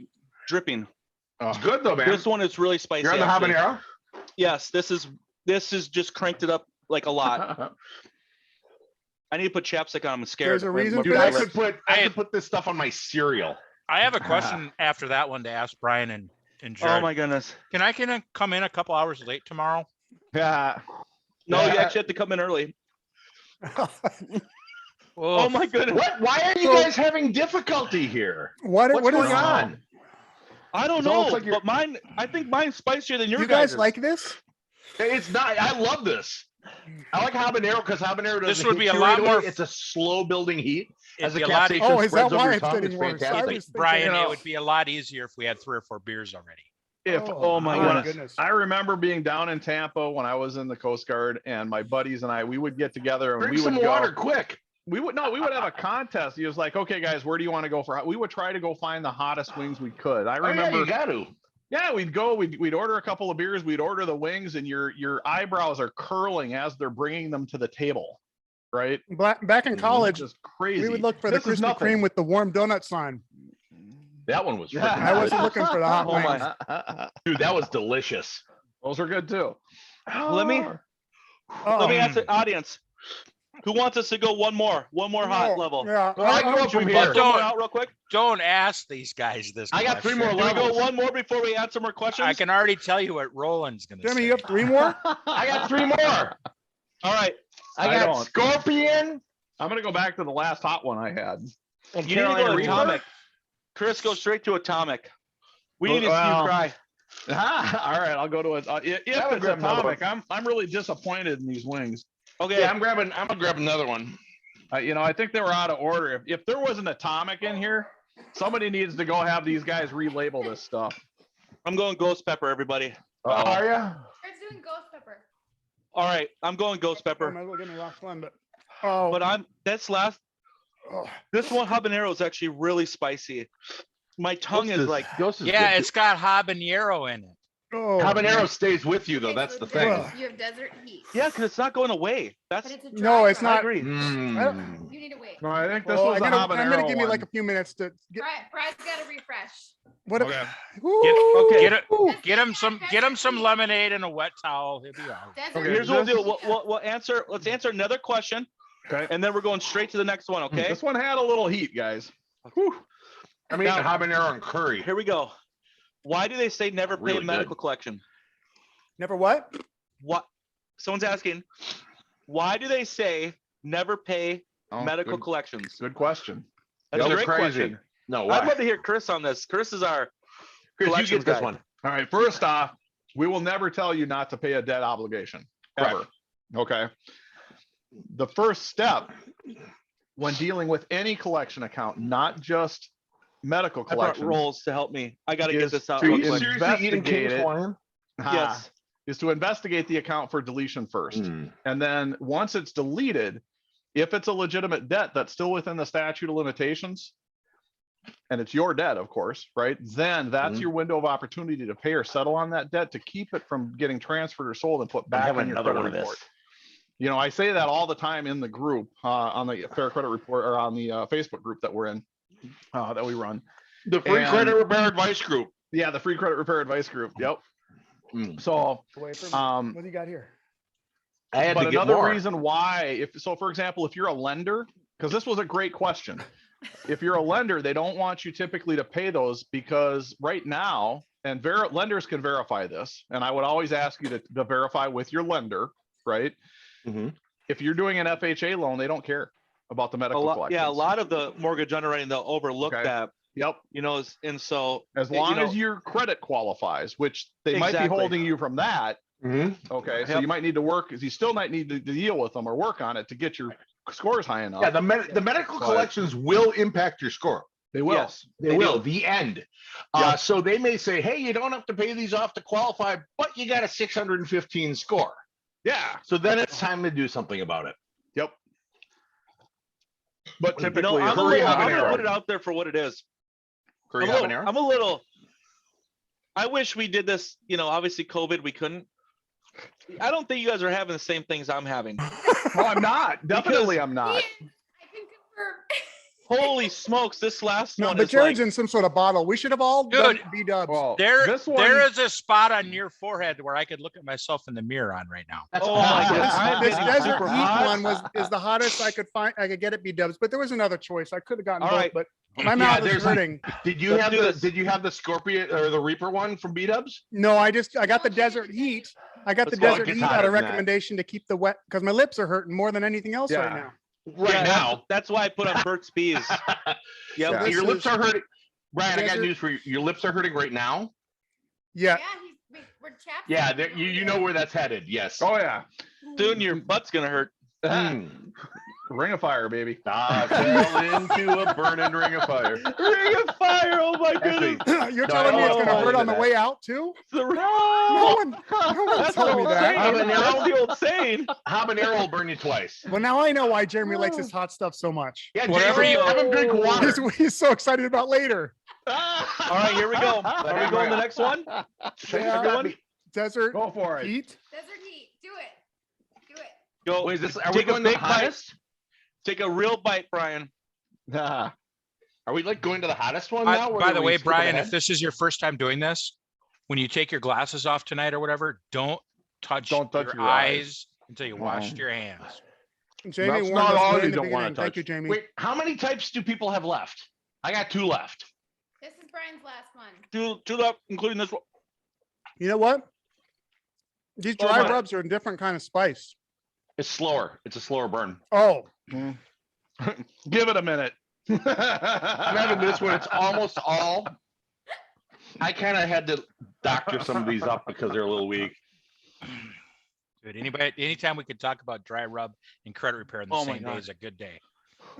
dripping. It's good though, man. This one is really spicy. You're on the actually. habanero? Yes, this is just cranked it up like a lot. I need to put chapstick on. I'm scared. There's a reason Dude, for I this. could put this stuff on my cereal. I have a question after that one to ask Brian and Oh Jared. my goodness. Can I come in a couple hours late tomorrow? yeah. No, Yeah. you actually have to come in early. Oh, Oh my goodness. What? Why are you So- guys having difficulty here? what What's is going on? I don't It almost know, like you're- but mine. I think mine's spicier than your you guys guys'. like this? It's not. I love this. I like habanero because habanero doesn't. This would hit be a you lot right away. more- It's a slow building heat. it'd As the be a lot. capsaicin Oh, is that spreads over why your it's tongue, getting it's worse? I fantastic. was thinking- Brian, You know- it would be a lot easier if we had 3 or 4 beers already. Oh my goodness. I remember being down in Tampa when I was in the Coast Guard, and my buddies and I, we would get together and Drink we would some go. water, quick. We would have a contest. He was like, "Okay, guys, where do you want to go for?" We would try to go find the hottest wings we could. I Oh, yeah, remember. you got to. Yeah, we'd order a couple of beers, we'd order the wings, and your eyebrows are curling as they're bringing them to the table, right? Back in college, Just crazy. we would look for This the is Krispy nothing. Kreme with the warm donut sign. That one was Yeah. freaking I wasn't delicious. looking for the hot Oh my. wings. Dude, that was delicious. Those are good too. Let me Oh, ask the audience. Who wants us to go one more hot no, level? Yeah, Well, I go up Should from we here. bust someone out real quick? Don't ask these guys this. I got 3 question. more Can we go levels. one more before we answer more questions? I can already tell you what Roland's gonna Jimmy, say. you have 3 more? I got 3 more. All right. I I got don't. Scorpion I'm gonna go back to the last hot one I had. and You need to go Carolina Reaper. atomic. Chris, go straight to atomic. We need to see you Well, cry. All right, I'll go to it. If I would it's grab another atomic, I'm really disappointed in these wings. Okay. Yeah, I'm gonna grab another one. I think they were out of order. If there was an atomic in here, somebody needs to go have these guys relabel this stuff. I'm going ghost pepper, everybody. Are ya? Chris doing ghost pepper. All right. I'm going ghost I pepper. might as well get my last one, but oh, But oh, this one habanero is actually really spicy. My tongue is like, Ghost is Yeah, good it's got habanero in it. oh, Habanero stays with you though. Okay, That's so the it's thing. desert- You have desert heat. yeah, because it's not going away. But That's, it's a No, dry it's rub. I not. agree. Mm. You need to wait. No, I think this well, was the I'm habanero gonna give me one. like a few minutes to get. Brad's got to refresh. What? Okay. Okay. Get him some lemonade and a wet towel. He'll be out. Desert Okay, Here's what we'll do. heat. We'll answer. Let's answer another question, Okay. and then we're going straight to the next one. Okay. This one had a little heat, guys. I mean, Now- habanero and curry. Here we go. Why do they say never pay Really a medical collection? Never what? What? Someone's asking. Why do they say never pay Oh, medical good, collections? good question. That's They're a great crazy. question. No, I'd why? love to hear Chris on this. Chris is our Chris, you collections get this guy. one. All right. First off, we will never tell you not to pay a debt obligation ever. Correct. Okay. The first step when dealing with any collection account, not just medical I brought collection, rolls to help me. I got to get Is this out to real Are you quick. seriously eating investigate King's it. Hawaiian? Yes. is to investigate the account for deletion first. Mm. And then once it's deleted, if it's a legitimate debt that's still within the statute of limitations, and it's your debt, of course, right? Then that's Mhm. your window of opportunity to pay or settle on that debt to keep it from getting transferred or sold and put I back have on your another credit one of report. this. You know, I say that all the time in the group, on the Fair Credit Report or on the Facebook group that we're in, that we run. The free And- credit repair advice group. Yeah, the Free Credit Repair Advice Group. Yep. Mm. So, Away from um, what do you got here? I had but to get another more. reason why, for example, if you're a lender, because this was a great question. If you're a lender, they don't want you typically to pay those because right now, and lenders can verify this, and I would always ask you to verify with your lender, right? Mhm. If you're doing an FHA loan, they don't care about the medical collections. Yeah, a lot of the mortgage underwriting, they'll overlook Okay. that, Yep. you know, and so As you long know- as your credit qualifies, which they might be Exactly. holding you from that. Mhm. Okay, so Yep. you might need to work, you still might need to deal with them or work on it to get your scores high enough. Yeah, the medical But- collections will impact your score. They will. Yes, They will. The end. Yep. So they may say, hey, you don't have to pay these off to qualify, but you got a 615 score. Yeah. So then it's time to do something about it. Yep. But you know, typically, I'm curry gonna habanero. put it out there for what it is. Curry I'm habanero. a little. I wish we did this. You know, obviously COVID, we couldn't. I don't think you guys are having the same things I'm having. no, I'm not. Definitely, I'm not. I can confirm. Holy smokes, this last No, one but is Jared's like, in some sort of bottle. We should have all done Dude. B-dubs. Well, There this one, there is a spot on your forehead where I could look at myself in the mirror on right now. That's Oh my awesome. goodness. This, I'm this getting desert super heat hot. one is the hottest I could find. I could get at B-dubs, but there was another choice. I could have gotten All both, right. but my Yeah, mouth is there's a- hurting. Did you Let's have do the this. Did you have the Scorpion or the Reaper one from B-dubs? No, I got the desert heat. I got the Let's go. desert It gets heat hotter out of than that. recommendation to keep the wet because my lips are hurting more than anything else right Yeah. now. Right yeah, now. That's why I put on Burt's Bees. Yep. Yeah. This Your lips is are hurting. Brian, I got desert- news for you. Your lips are hurting right now. Yeah. We're chapped. Yeah, you know where that's headed. Yes. oh yeah. Soon your butt's gonna hurt. Mm. Ring of Fire, baby. I fell into a burning ring of fire. Ring of Fire. Oh my Actually, goodness. You're No, telling me I it's don't gonna fall hurt on into the that. way out too? The No one That's the told me old that. saying. Habanero. That's the old saying. Habanero will burn you twice. Well, now I know why Jeremy likes his hot stuff so much. Yeah, Whatever Jason, you- have him drink water. He's so excited about later. All right, here we go. Are we going to the next one? Yeah. Everyone, Desert Go for it. heat. Desert heat. Do it. Do it. go. Wait, is this, are we Take a going the big bite. hottest? Take a real bite, Brian. Are we like going to the hottest one now? or By are the we way, skipping Brian, ahead? if this is your first time doing this, when you take your glasses off tonight or whatever, don't touch your your eyes until you wash your hands. Jamie That's warned not us all way you in the don't wanna beginning. Thank you, touch. Jamie. Wait, how many types do people have left? I got 2 left. This is Brian's last one. Two left, including this one. You know what? These Oh, dry my. rubs are a different kind of spice. It's slower. It's a slower burn. Oh, Give it a minute. I'm having this one. It's almost all. I kind of had to doctor some of these up because they're a little weak. Dude, anytime we could talk about dry rub and credit repair in the Oh my same day God. is a good day.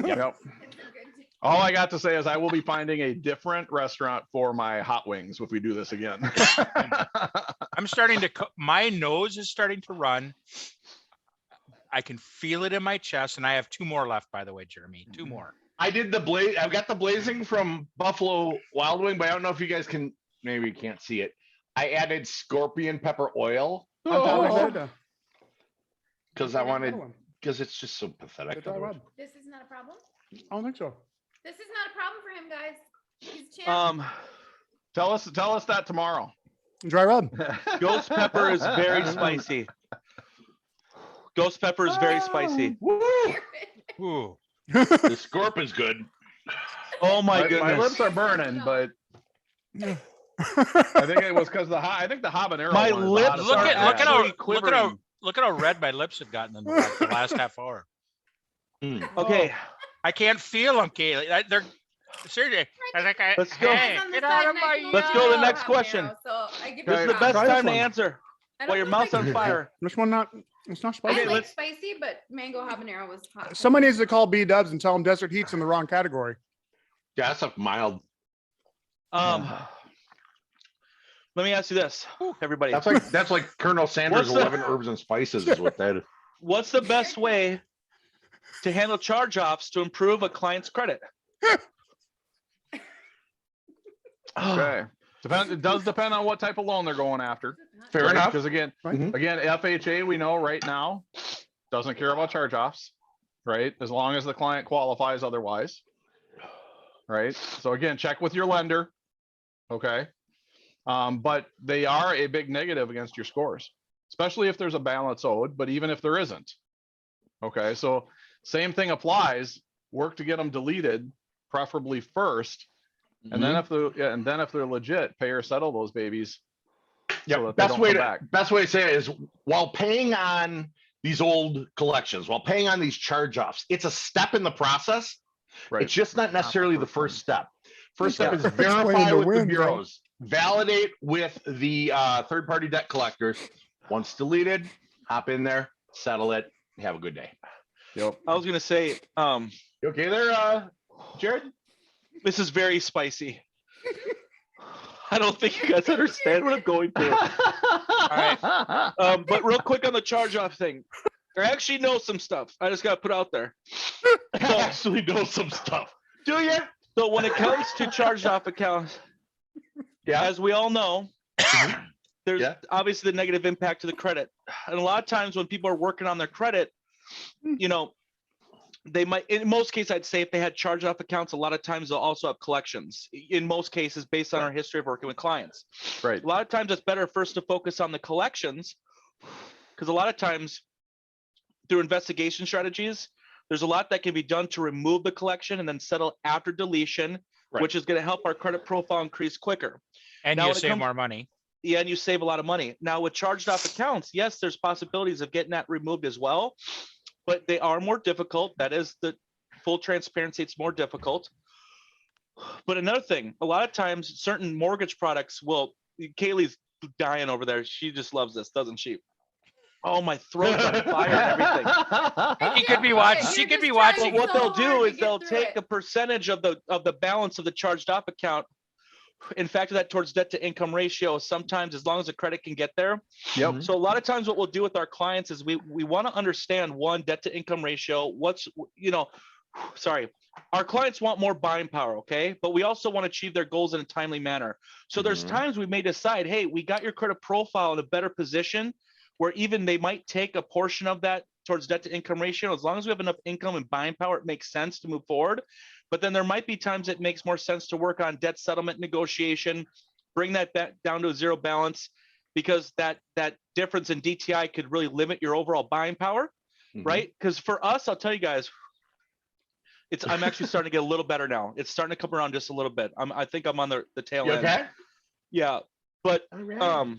Yep. It's a good. All I got to say is I will be finding a different restaurant for my hot wings if we do this again. I'm starting to, my nose is starting to run. I can feel it in my chest, and I have 2 more left, by the way, Jeremy. 2 more. I did the blaze. I've got the blazing from Buffalo Wild Wing, but I don't know if you guys can. Maybe you can't see it. I added scorpion pepper oil on top oh, of I it should, because I wanted another one. because it's just so pathetic. The dry otherwise. rub. This is not a problem. I don't think so. This is not a problem for him, guys. He's champ. Tell us that tomorrow. Dry rub. Ghost pepper is very spicy. Ghost pepper is very spicy. Ooh. The scorp is good. Oh my My goodness. lips are burning, but I think it was because I think the habanero. My one is the lips hottest Look one at I've look at had. how Actually look at how red my lips have gotten in the last half hour. Okay, I can't feel them, Kaylee. They're seriously. I think Let's go. Hey, On the get side, out of and I my can Let's only go to the do next habanero, question. So I give this is you the props. best Try this time to one. answer I while don't your know mouth's if I on can- fire. This one not. It's not I spicy. like let's- spicy, but mango habanero was hot. Someone needs to call B Dubs and tell them Desert Heat's in the wrong category. Yeah, that's a mild. Let me ask you this, everybody. That's like Colonel Sanders' What's the- 11 herbs and spices is what that is. What's the best way to handle charge-offs to improve a client's credit? Okay. It does depend on what type of loan they're going after. Fair enough. Because again, Right. Mhm. FHA, we know right now doesn't care about charge-offs, right? As long as the client qualifies otherwise. Right? So again, check with your lender. Okay. But they are a big negative against your scores, especially if there's a balance owed, but even if there isn't. Okay, so same thing applies. Work to get them deleted, preferably first. And then if they're legit, pay or settle those babies. Yeah, so that they don't come back. best way to say it is while paying on these old collections, while paying on these charge-offs, it's a step in the process. Right. It's just not necessarily the first step. First step is Explain verify the with the win, bro. bureaus, validate with the third-party debt collectors. Once deleted, hop in there, settle it, have a good day. Yep. I was gonna say, You okay there, Jared? this is very spicy. I don't think you guys understand what I'm going through. But real quick on the charge-off thing, I actually know some stuff. I just gotta put out there. I actually know some stuff. Do you? So when it comes to charged-off accounts, Yeah. as we all know, there's Yeah. obviously the negative impact to the credit. And a lot of times when people are working on their credit, you know, they might, in most cases, I'd say if they had charge-off accounts, a lot of times they'll also have collections. In most cases, based on our history of working with clients. Right. A lot of times it's better first to focus on the collections, because a lot of times through investigation strategies, there's a lot that can be done to remove the collection and then settle after deletion, Right. which is going to help our credit profile increase quicker. And Now you when it save comes- more money. Yeah, and you save a lot of money. Now with charged off accounts, yes, there's possibilities of getting that removed as well, but they are more difficult. That is the full transparency. It's more difficult. But another thing, a lot of times certain mortgage products will, Kaylee's dying over there. She just loves this, doesn't she? Oh, my throat's on fire and everything. He could be watching. She You're could be just watching. But what so they'll hard do to is they'll get through take it. a percentage of the balance of the charged off account and factor that towards debt to income ratio. Sometimes, as long as the credit can get there. Yep. So a lot of times what we'll do with our clients is we want to understand, one, debt to income ratio. What's, sorry, our clients want more buying power, okay? But we also want to achieve their goals in a timely manner. So there's Mhm. times we may decide, hey, we got your credit profile in a better position where even they might take a portion of that towards debt to income ratio. As long as we have enough income and buying power, it makes sense to move forward. But then there might be times it makes more sense to work on debt settlement negotiation, bring that back down to a zero balance, because that difference in DTI could really limit your overall buying power, Mhm. right? Because for us, I'll tell you guys, I'm actually starting to get a little better now. It's starting to come around just a little bit. I think I'm on the tail You end. okay? Yeah, but All right.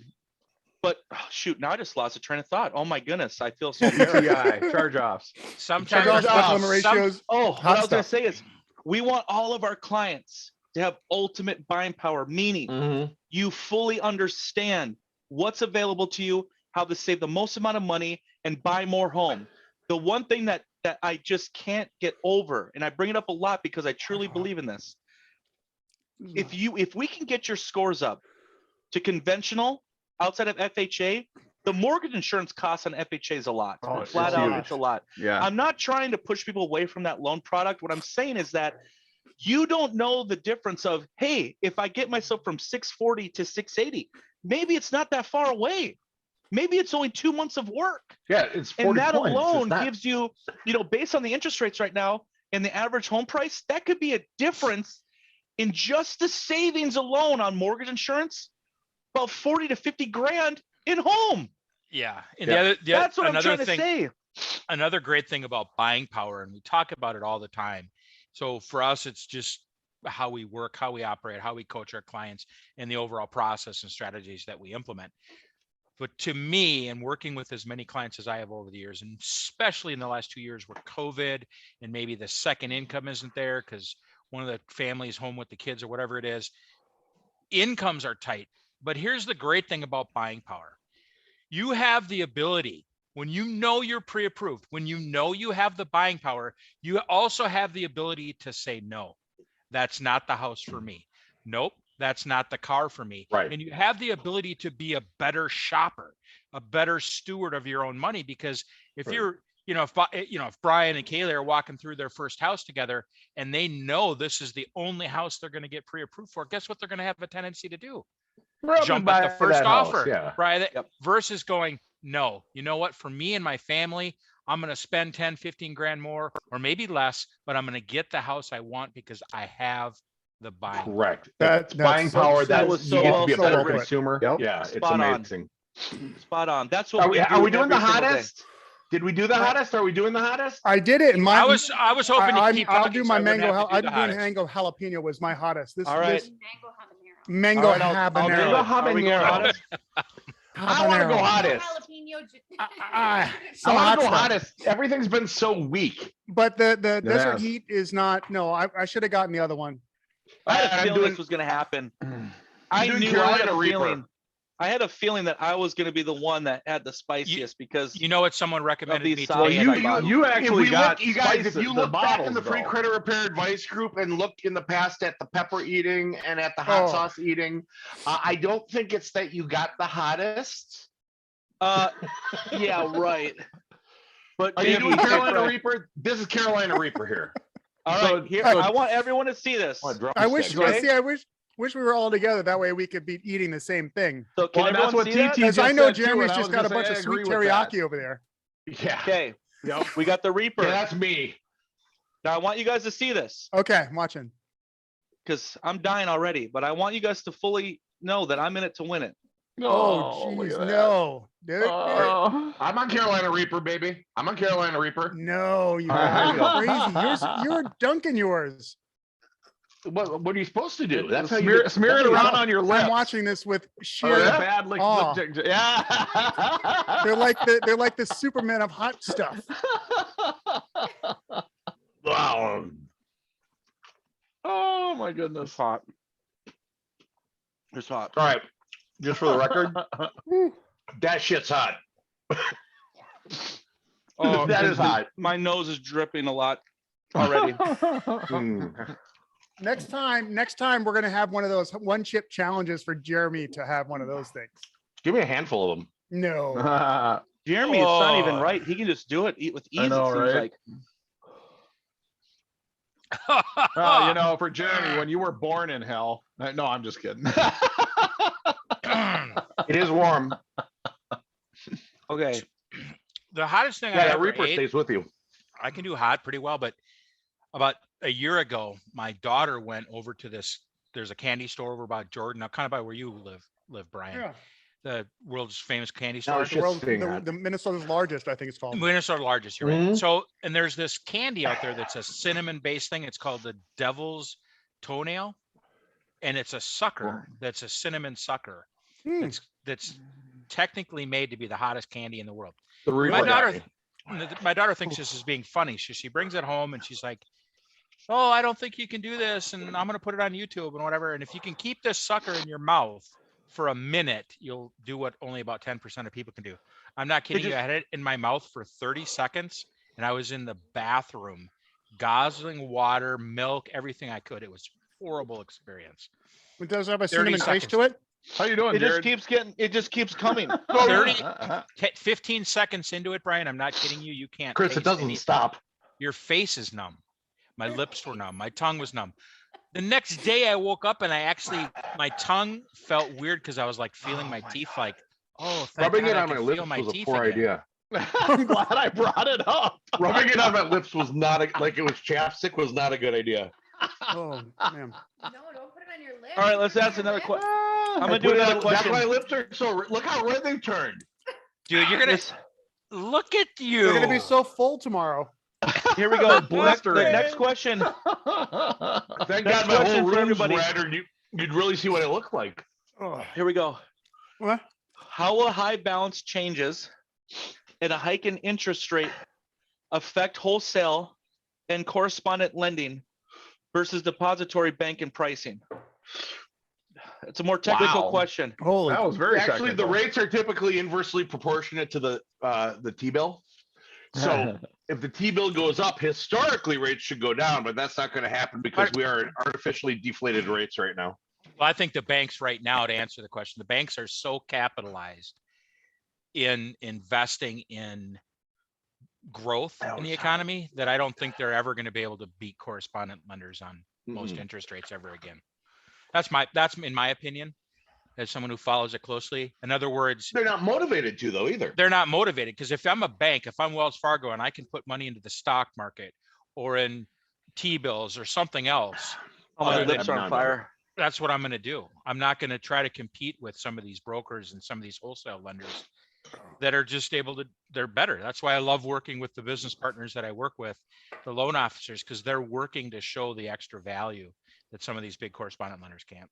but shoot, now I just lost a train of thought. Oh my goodness, I feel so embarrassed. DTI, charge-offs. Sometimes Charge off. Supplement ratios. Oh, what Hot I was gonna stuff. say is we want all of our clients to have ultimate buying power, meaning Mhm. you fully understand what's available to you, how to save the most amount of money and buy more home. The one thing that I just can't get over, and I bring it up a lot because I truly believe in this. If we can get your scores up to conventional outside of FHA, the mortgage insurance costs on FHA is a lot. Oh, it's Flat out, huge. it's a lot. Yeah. I'm not trying to push people away from that loan product. What I'm saying is that you don't know the difference of, hey, if I get myself from 640 to 680, maybe it's not that far away. Maybe it's only 2 months of work. Yeah, it's 40 And that points. It's alone not- gives you, based on the interest rates right now and the average home price, that could be a difference in just the savings alone on mortgage insurance, about 40 to 50 grand in home. Yeah. And Yeah. That's what I'm another trying thing, to say. another great thing about buying power, and we talk about it all the time. So for us, it's just how we work, how we operate, how we coach our clients, and the overall process and strategies that we implement. But to me, and working with as many clients as I have over the years, and especially in the last 2 years where COVID and maybe the second income isn't there because one of the families home with the kids or whatever it is, incomes are tight. But here's the great thing about buying power. You have the ability, when you know you're pre-approved, when you know you have the buying power, you also have the ability to say, no, that's not the house for me. Nope, that's not the car for me. Right. And you have the ability to be a better shopper, a better steward of your own money. Because if Right. you're, if Brian and Kayla are walking through their first house together and they know this is the only house they're going to get pre-approved for, guess what they're going to have a tendency to do? Jump at the first offer, Yeah. right? Yep. Versus going, no, you know what? For me and my family, I'm going to spend 10, 15 grand more or maybe less, but I'm going to get the house I want because I have the buying. Correct. That's buying power. that That was was so you get well to be a said, better Rick. consumer. Yep. Yeah, it's Spot on. amazing. Spot on. That's what we do. Are we doing the every single day. hottest? Did we do the hottest? Are we doing the hottest? I did it. And my, I was hoping to keep I'll talking do so my I wouldn't mango. have to do I'm the doing hottest. mango jalapeno was my hottest. This, All right. this Mango habanero. mango All right, I'll do habanero. it. Mango Are we going habanero. hottest? I want to go Habanero. hottest. Some I want hot to go stuff. hottest. Everything's been so weak. But the It desert has. heat is not. No, I should have gotten the other one. I had a I'm feeling doing- this was going to happen. I'm I doing knew. Carolina Reaper. I had a feeling that I was going to be the one that had the spiciest because You know what someone recommended these me solids today? Well, and you- I- you If actually we got look, you guys, spices, if you the look back in the bottles, free though. credit repair advice group and look in the past at the pepper eating and at the hot Oh. sauce eating, I don't think it's that you got the hottest. yeah, right. But Are you maybe doing Carolina if, Reaper? This is Carolina Reaper here. all So- right, here so- I want everyone to see this. Oh, a I wish. drumstick. Okay. I wish we were all together. That way we could be eating the same thing. So can Well, that's everyone what see that? TT Because I just know said too, Jeremy's and I just was got a gonna bunch say of I sweet agree with that. teriyaki over there. Yeah. Okay, Yep. we got the Reaper. Yeah, that's me. Now I want you guys to see this Okay, I'm watching. because I'm dying already. But I want you guys to fully know that I'm in it to win it. Oh, look jeez, at that. no, dude, Oh. I'm on Carolina Reaper, baby. I'm on Carolina Reaper. no, you All right, are here you crazy. You're dunking yours. What are you supposed to do? That's how smear, you smear it that's how you- around on your lips. I'm watching this with Oh, sheer. yeah? Bad lip awe. yeah. They're like the Superman of hot stuff. Wow. Oh my goodness. Hot. It's hot. All right. Just for the record, that shit's hot. Oh, That is hot. My nose is dripping a lot already. Mm. Next time we're gonna have one of those one chip challenges for Jeremy to have one of those things. Give me a handful of them. No. Jeremy, it's not even Oh. right. He can just do it, eat with ease. I know, it seems right? like. Well, you know, for Jeremy, when you were born in hell. No, I'm just kidding. It is warm. Okay. The hottest thing I Yeah, that ever Reaper ate, stays with you. I can do hot pretty well, but about a year ago, my daughter went over to this. There's a candy store over by Jordan, now kind of by where you live, Brian. Yeah. The world's famous candy No, store. it's The, just world, staying hot. the Minnesota's largest, I think it's called. Minnesota largest, you're right. Mhm. So, and there's this candy out there that's a cinnamon based thing. It's called the Devil's Toenail. And it's a sucker that's a cinnamon sucker. Hmm. That's technically made to be the hottest candy in the world. The Reaper My guy. daughter thinks this is being funny. So she brings it home and she's like, "Oh, I don't think you can do this. And I'm going to put it on YouTube and whatever. And if you can keep this sucker in your mouth for a minute, you'll do what only about 10% of people can do." I'm not kidding you. I had it in my mouth for 30 seconds and I was in the bathroom, guzzling water, milk, everything I could. It was a horrible experience. It does have a 30 cinnamon taste seconds. to it. How you doing, It just Jared? keeps coming. 15 seconds into it, Brian, I'm not kidding you. You can't. Chris, it taste doesn't anything. stop. Your face is numb. My lips were numb. My tongue was numb. The next day I woke up and my tongue felt weird because I was like feeling my teeth like, oh, thank Rubbing God it I on my can lips feel my was a teeth poor again. idea. I'm glad I brought it up. Rubbing it on my lips was not like it was chapstick was not a good idea. Oh man. No, don't put it on your lips. All right, let's Put it on ask your another lips. question. I'm I gonna do put it another on- question. That's why my lips are so. Look how red they've turned. Dude, you're gonna This- look at you. You're gonna be so full tomorrow. Here we go. Blistering. The next question. Thank Next God my question whole for room's everybody. red, or you'd really see what it looked like. Oh, Here we go. what? How will high balance changes and a hike in interest rate affect wholesale and correspondent lending versus depository bank and pricing? It's a more technical Wow. question. Holy. That was very Actually, the technical. rates are typically inversely proportionate to the T-bill. So if the T-bill goes up, historically rates should go down, but that's not going to happen because we are at artificially deflated rates right now. Well, I think the banks right now, to answer the question, the banks are so capitalized in investing in growth in the economy that I don't think they're ever going to be able to beat correspondent lenders on most Mm-mm. interest rates ever again. That's in my opinion, as someone who follows it closely. In other words, They're not motivated to though either. they're not motivated because if I'm a bank, if I'm Wells Fargo and I can put money into the stock market or in T-bills or something else, Oh, my Other than lips are on none. fire. that's what I'm going to do. I'm not going to try to compete with some of these brokers and some of these wholesale lenders that are just they're better. That's why I love working with the business partners that I work with, the loan officers, because they're working to show the extra value that some of these big correspondent lenders can't.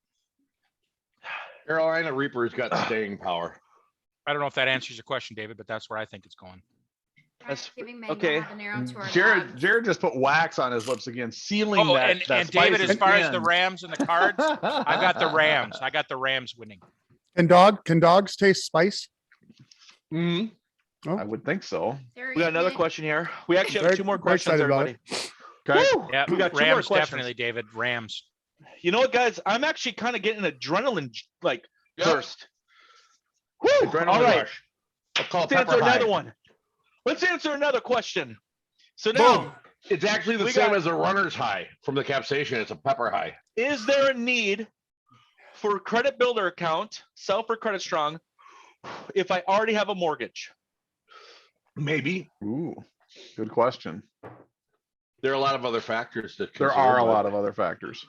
Carolina Reaper's got staying power. I don't know if that answers your question, David, but that's where I think it's going. That's- Giving mango okay. habanero to our Jared dogs. Jared just put wax on his lips again, sealing Oh, that. and that David, spice as far as in. the Rams and the Cards, I got the Rams. I got the Rams winning. Can dogs taste spice? Mhm. I would think so. They're We got another eating it. question here. We actually have Very- two more very questions, excited about everybody. Okay. Woo! Yeah, We got two more Rams questions. definitely, David. Rams. You know what, guys? I'm actually kind of getting an adrenaline like Yep. burst. Woo! Adrenaline All right. rush. I'll call it Let's answer pepper high. another one. Let's answer another question. So now, Boom. It's actually the We same got- as a runner's high from the capsation. It's a pepper high. is there a need for a credit builder account, self or credit strong, if I already have a mortgage? Maybe. Ooh, good question. There are a lot of other factors to There consider, are a but, lot of other factors.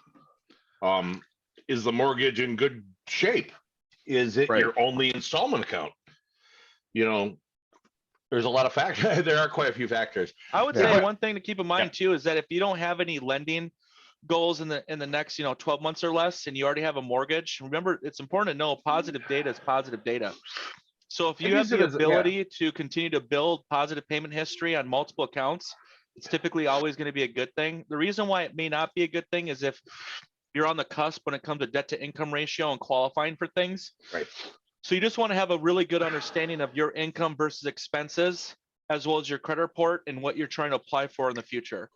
Is the mortgage in good shape? Is it Right. your only installment account? You know, there's a lot of factors. There are quite a few factors. I would Yeah. say one thing to keep in mind too is that if you don't have any lending goals in the next 12 months or less, and you already have a mortgage, remember it's important to know positive data is positive data. So if I you have use it the as a- ability to continue to build positive payment history on multiple accounts, it's typically always going to be a good thing. The reason why it may not be a good thing is if you're on the cusp when it comes to debt to income ratio and qualifying for things. Right. So you just want to have a really good understanding of your income versus expenses as well as your credit report and what you're trying to apply for in the future.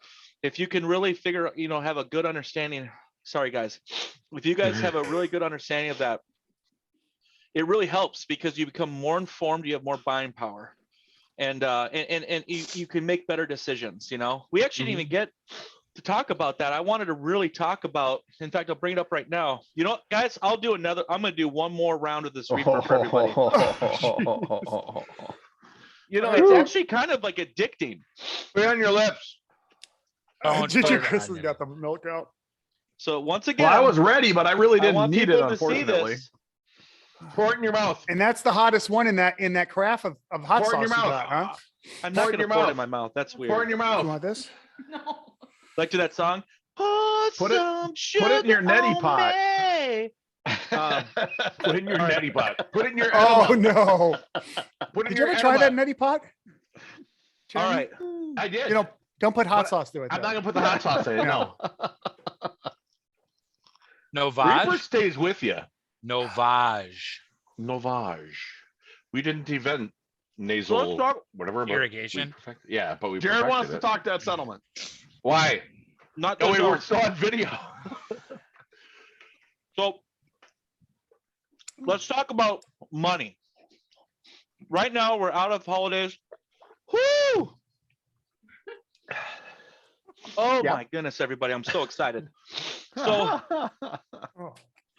If you can really figure, have a good understanding, sorry guys, if you guys have a really good understanding of that, it really helps because you become more informed, you have more buying power. And you can make better decisions. We actually didn't even get to talk about that. I wanted to really talk about, in fact, I'll bring it up right now. You know what, guys, I'm going to do one more round of this reefer for everybody. It's actually kind of like addicting. Put it on your lips. Don't Ginger put it Chris on has you. got the milk out. So once again, Well, I was ready, but I really I didn't want need it, people to see unfortunately. this. Pour it in your mouth. And that's the hottest one in that carafe of hot Pour it in sauce your you mouth. got, huh? I'm Pour not it in going to your pour it mouth. in my mouth. That's Pour it weird. in your You mouth. want this? No. Like to that song? Put Put it- some put it in your sugar neti on pot. me. Put it in your neti pot. Put it in your Oh enema. no! Put it in Did you your ever try that enema. neti pot? All Jeremy? right. I did. Don't put hot But sauce to it. I'm though. not gonna put the hot sauce in it. No. Novage. Reaper stays with you. Novage. Novage. We didn't invent So nasal let's talk. whatever. but Irrigation. Yeah, but we Jared wants perfected to it. talk that settlement. Why? Not Oh, the wait, no. we're still on video. So let's talk about money. Right now, we're out of holidays. Whoo! Oh Yeah. my goodness, everybody. I'm so excited. So Oh,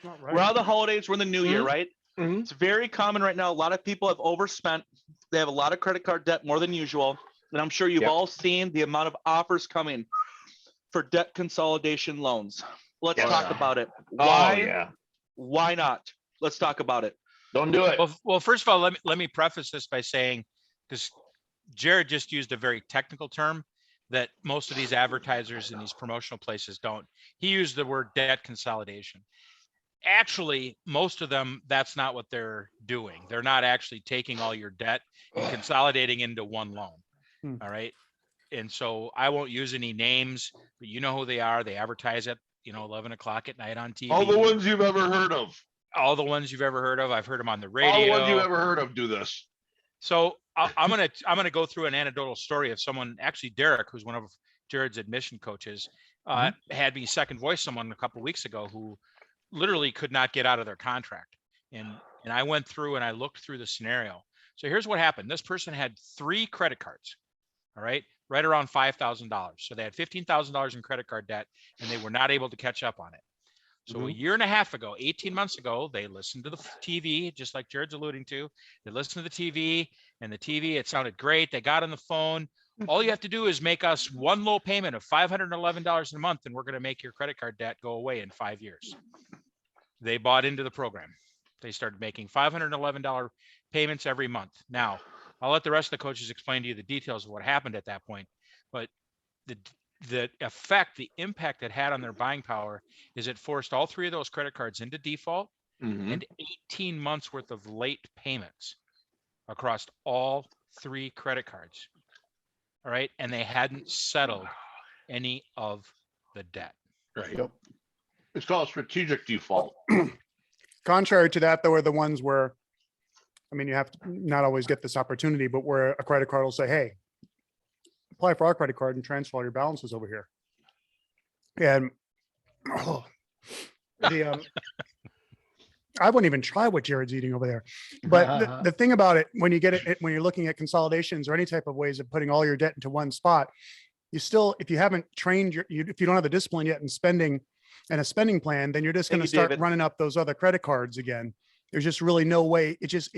not right. we're out of the holidays. We're in the new year, Mhm. right? Mhm. It's very common right now. A lot of people have overspent. They have a lot of credit card debt, more than usual. And I'm sure you've Yep. all seen the amount of offers coming for debt consolidation loans. Let's Yes. talk about it. Oh Why? yeah. Why not? Let's talk about it. Don't do it. Well, first of all, let me preface this by saying, because Jared just used a very technical term that most of these advertisers and these promotional places don't. He used the word debt consolidation. Actually, most of them, that's not what they're doing. They're not actually taking all your debt and consolidating into one loan. Hmm. All right. And so I won't use any names, but you know who they are. They advertise at 11 o'clock at night on TV. All the ones you've ever heard of. All the ones you've ever heard of. I've heard them on the All radio. the ones you've ever heard of do this. So I'm gonna go through an anecdotal story of someone, actually Derek, who's one of Jared's admission coaches, had me second voice someone a couple of weeks ago who literally could not get out of their contract, and I went through and I looked through the scenario. So here's what happened. This person had 3 credit cards, all right around $5,000. So they had $15,000 in credit card debt, and they were not able to catch up on it. So a year and a half ago, 18 months ago, they listened to the TV, just like Jared's alluding to. They listened to the TV, and the TV, it sounded great. They got on the phone. All you have to do is make us one low payment of $511 a month, and we're going to make your credit card debt go away in 5 years. They bought into the program. They started making $511 payments every month. Now, I'll let the rest of the coaches explain to you the details of what happened at that point. But the effect, the impact it had on their buying power is it forced all 3 of those credit cards into default and 18 months worth of late payments across all 3 credit cards. All right. And they hadn't settled any of the debt. Right. Yep. It's called strategic default. Contrary to that, though, are the ones where, you have to not always get this opportunity, but where a credit card will say, hey, apply for our credit card and transfer all your balances over here. And I wouldn't even try what Jared's eating over there. But the thing about it, when you get it, when you're looking at consolidations or any type of ways of putting all your debt into one spot, you still, if you haven't trained if you don't have the discipline yet in spending and a spending plan, then you're just going to start running up those other credit cards again. There's just really no way. It's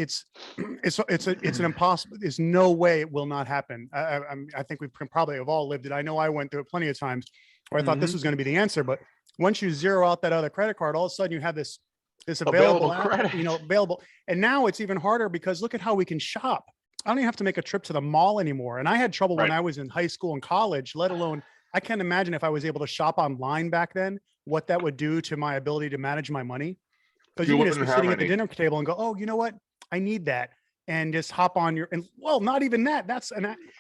an impossible. There's no way it will not happen. I think we probably have all lived it. I know I went through it plenty of times where I thought this was going to be the answer, but once you zero out that other credit card, all of a sudden you have this available credit, available. And now it's even harder because look at how we can shop. I don't even have to make a trip to the mall anymore. And I had trouble when I was in high school and college, let alone, I can't imagine if I was able to shop online back then, what that would do to my ability to manage my money. Because you can just be sitting at the dinner table and go, oh, you know what? I need that. And just hop on not even that.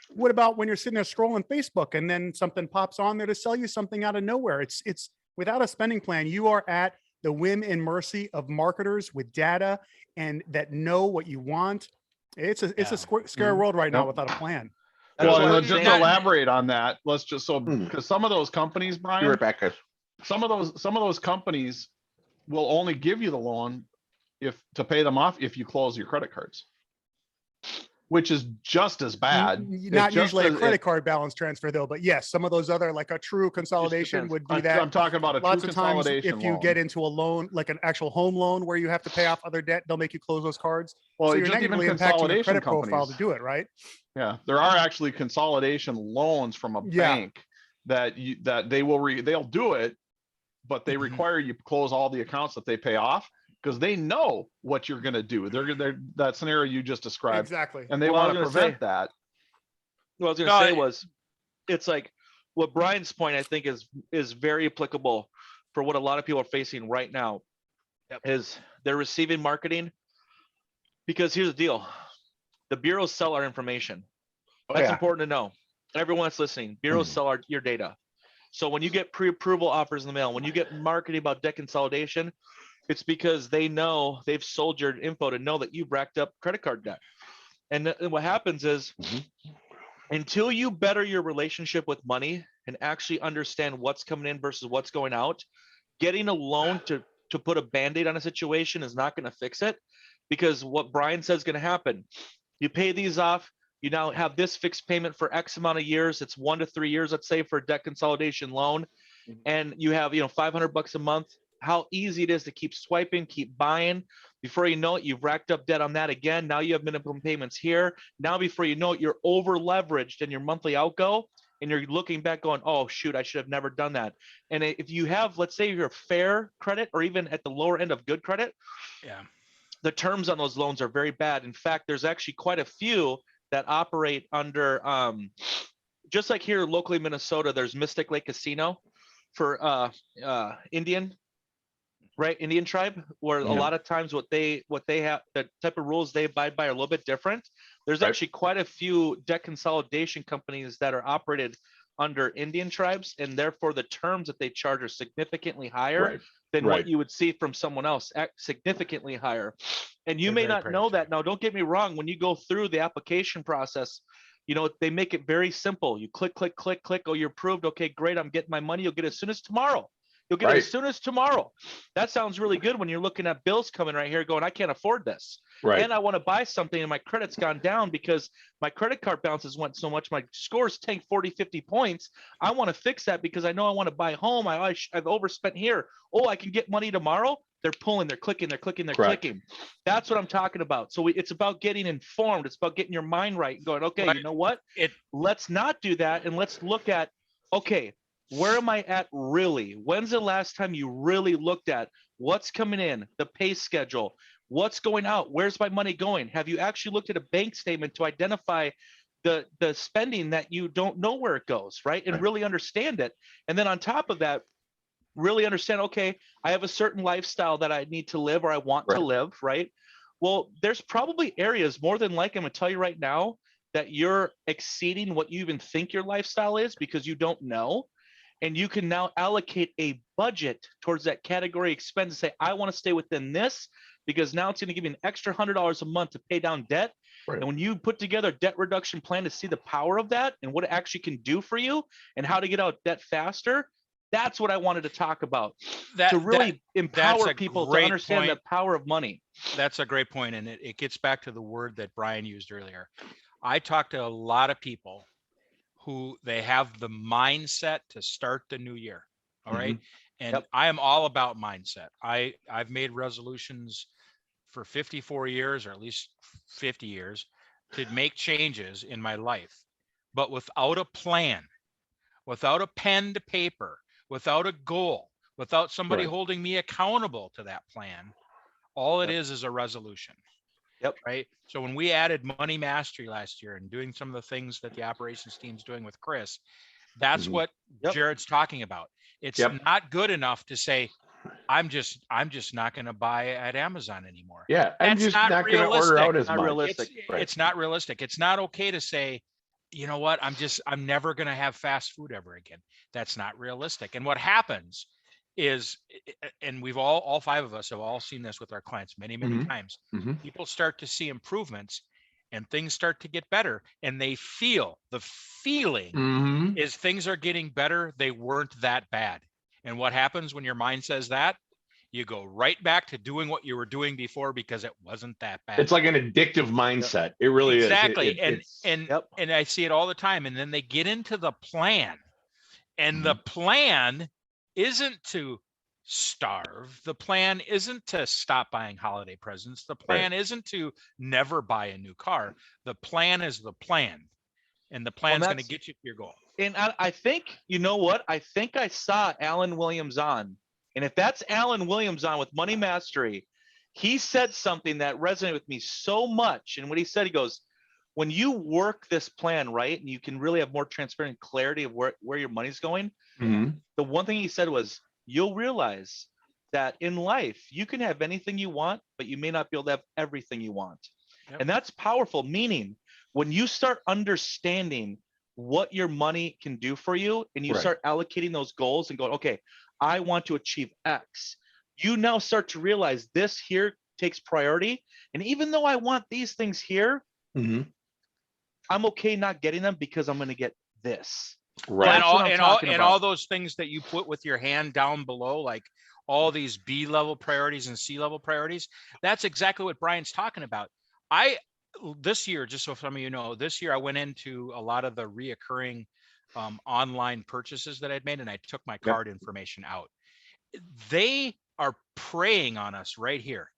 What about when you're sitting there scrolling Facebook and then something pops on there to sell you something out of nowhere? It's without a spending plan, you are at the whim and mercy of marketers with data and that know what you want. It's a scary world right now without a plan. That's Well, why I'm just to saying- elaborate on that, let's just Hmm. because some of those companies, Be Brian, right back, guys. some of those companies will only give you the loan to pay them off if you close your credit cards, which is just as bad. Not It's just usually a as- credit card balance transfer though, but yes, some of those other, like a true consolidation depends. would do I'm that. talking about a true Lots of times, consolidation if you loan. get into a loan, like an actual home loan where you have to pay off other debt, they'll make you close those cards. Well, So you're just even negatively impacting your consolidation credit profile to companies. do it, right? Yeah, there are actually consolidation loans from a Yeah. bank that they'll do it, but they Mhm. require you to close all the accounts that they pay off because they know what you're going to do. They're that scenario you just described, Exactly. and they Well, I want to was gonna prevent that. What I was going No, to say was, it's like what Brian's point I think is very applicable for what a lot of people are facing right now. Is they're receiving marketing because here's the deal: the bureaus sell our information. Oh, That's yeah. important to know. Everyone that's listening, bureaus sell your data. So when you get pre-approval offers in the mail, when you get marketing about debt consolidation, it's because they know they've sold your info to know that you've racked up credit card debt. And what happens is, until you better your relationship with money and actually understand what's coming in versus what's going out, getting a loan to put a Band-Aid on a situation is not going to fix it, because what Brian says is going to happen. You pay these off, you now have this fixed payment for X amount of years. It's 1 to 3 years, let's say, for a debt consolidation loan. And you have, $500 a month. How easy it is to keep swiping, keep buying. Before you know it, you've racked up debt on that again. Now you have minimum payments here. Now, before you know it, you're over leveraged in your monthly outgo, and you're looking back going, oh, shoot, I should have never done that. And if you have, let's say you're fair credit or even at the lower end of good credit, Yeah. the terms on those loans are very bad. In fact, there's actually quite a few that operate under, just like here locally in Minnesota, there's Mystic Lake Casino for Indian tribe, where a lot of times what they have, the type of rules they abide by are a little bit different. There's Right. actually quite a few debt consolidation companies that are operated under Indian tribes, and therefore the terms that they charge are significantly higher Right. than Right. what you would see from someone else, significantly higher. And you They're may very not know that. predatory. Now, don't get me wrong, when you go through the application process, they make it very simple. You click, click, click, click. Oh, you're approved. Okay, great. I'm getting my money. You'll get it as soon as tomorrow. You'll get it Right. as soon as tomorrow. That sounds really good when you're looking at bills coming right here going, I can't afford this. Right. And I want to buy something and my credit's gone down because my credit card balances went so much. My scores tanked 40, 50 points. I want to fix that because I know I want to buy home. I've overspent here. Oh, I can get money tomorrow. They're pulling, they're clicking, they're clicking, they're Correct. clicking. That's what I'm talking about. So it's about getting informed. It's about getting your mind right and going, okay, Right. you know what? It Let's not do that. And let's look at, okay, where am I at really? When's the last time you really looked at what's coming in, the pay schedule, what's going out, where's my money going? Have you actually looked at a bank statement to identify the spending that you don't know where it goes, right? And really understand it. And then on top of that, really understand, okay, I have a certain lifestyle that I need to live or I want to Right. live, right? Well, there's probably areas, more than like I'm gonna tell you right now, that you're exceeding what you even think your lifestyle is because you don't know. And you can now allocate a budget towards that category expense and say, I want to stay within this because now it's going to give you an extra $100 a month to pay down debt. Right. And when you put together a debt reduction plan to see the power of that and what it actually can do for you and how to get out debt faster, that's what I wanted to talk about. To really empower a people to great understand the point. power of money. That's a great point, and it gets back to the word that Brian used earlier. I talk to a lot of people who they have the mindset to start the new year. All right. And Yep. I am all about mindset. I've made resolutions for 54 years, or at least 50 years, to make changes in my life, but without a plan, without a pen to paper, without a goal, without somebody Right. holding me accountable to that plan. All it Yep. is a resolution. Yep. Right. So when we added money mastery last year and doing some of the things that the operations team's doing with Chris, that's Mhm. what Yep. Jared's talking about. It's Yep. not good enough to say, I'm just not going to buy at Amazon anymore. Yeah. I'm That's just not not going to order realistic. out as Not much. realistic. Right. It's not realistic. It's not okay to say, you know what, I'm never going to have fast food ever again. That's not realistic. And what happens is, and we've all five of us have all seen this with our clients many Mhm. times. Mhm. People start to see improvements, and things start to get better, and they feel the feeling Mhm. is things are getting better. They weren't that bad. And what happens when your mind says that? You go right back to doing what you were doing before because it wasn't that bad. It's like an addictive mindset. It really Exactly. is. And I see it all the time. And then they get into the plan, and the plan isn't to starve. The plan isn't to stop buying holiday presents. The plan isn't to never buy a new car. The plan is the plan, and the plan's going to get you to your goal. And I think, you know what? I think I saw Alan Williams on. And if that's Alan Williams on with Money Mastery, he said something that resonated with me so much. And what he said, he goes, when you work this plan right, and you can really have more transparent clarity of where your money's going, Mhm. the one thing he said was, you'll realize that in life, you can have anything you want, but you may not be able to have everything you want. Yep. And that's powerful, meaning when you start understanding what your money can do for you, and you start allocating those goals and going, okay, I want to achieve X, you now start to realize this here takes priority. And even though I want these things here, Mhm. I'm okay not getting them because I'm going to get this. Right. And That's what I'm talking about. all those things that you put with your hand down below, like all these B level priorities and C level priorities, that's exactly what Brian's talking about. This year, just so some of you know, this year I went into a lot of the reoccurring online purchases that I'd made, and I took my card information out. They are preying on us right here.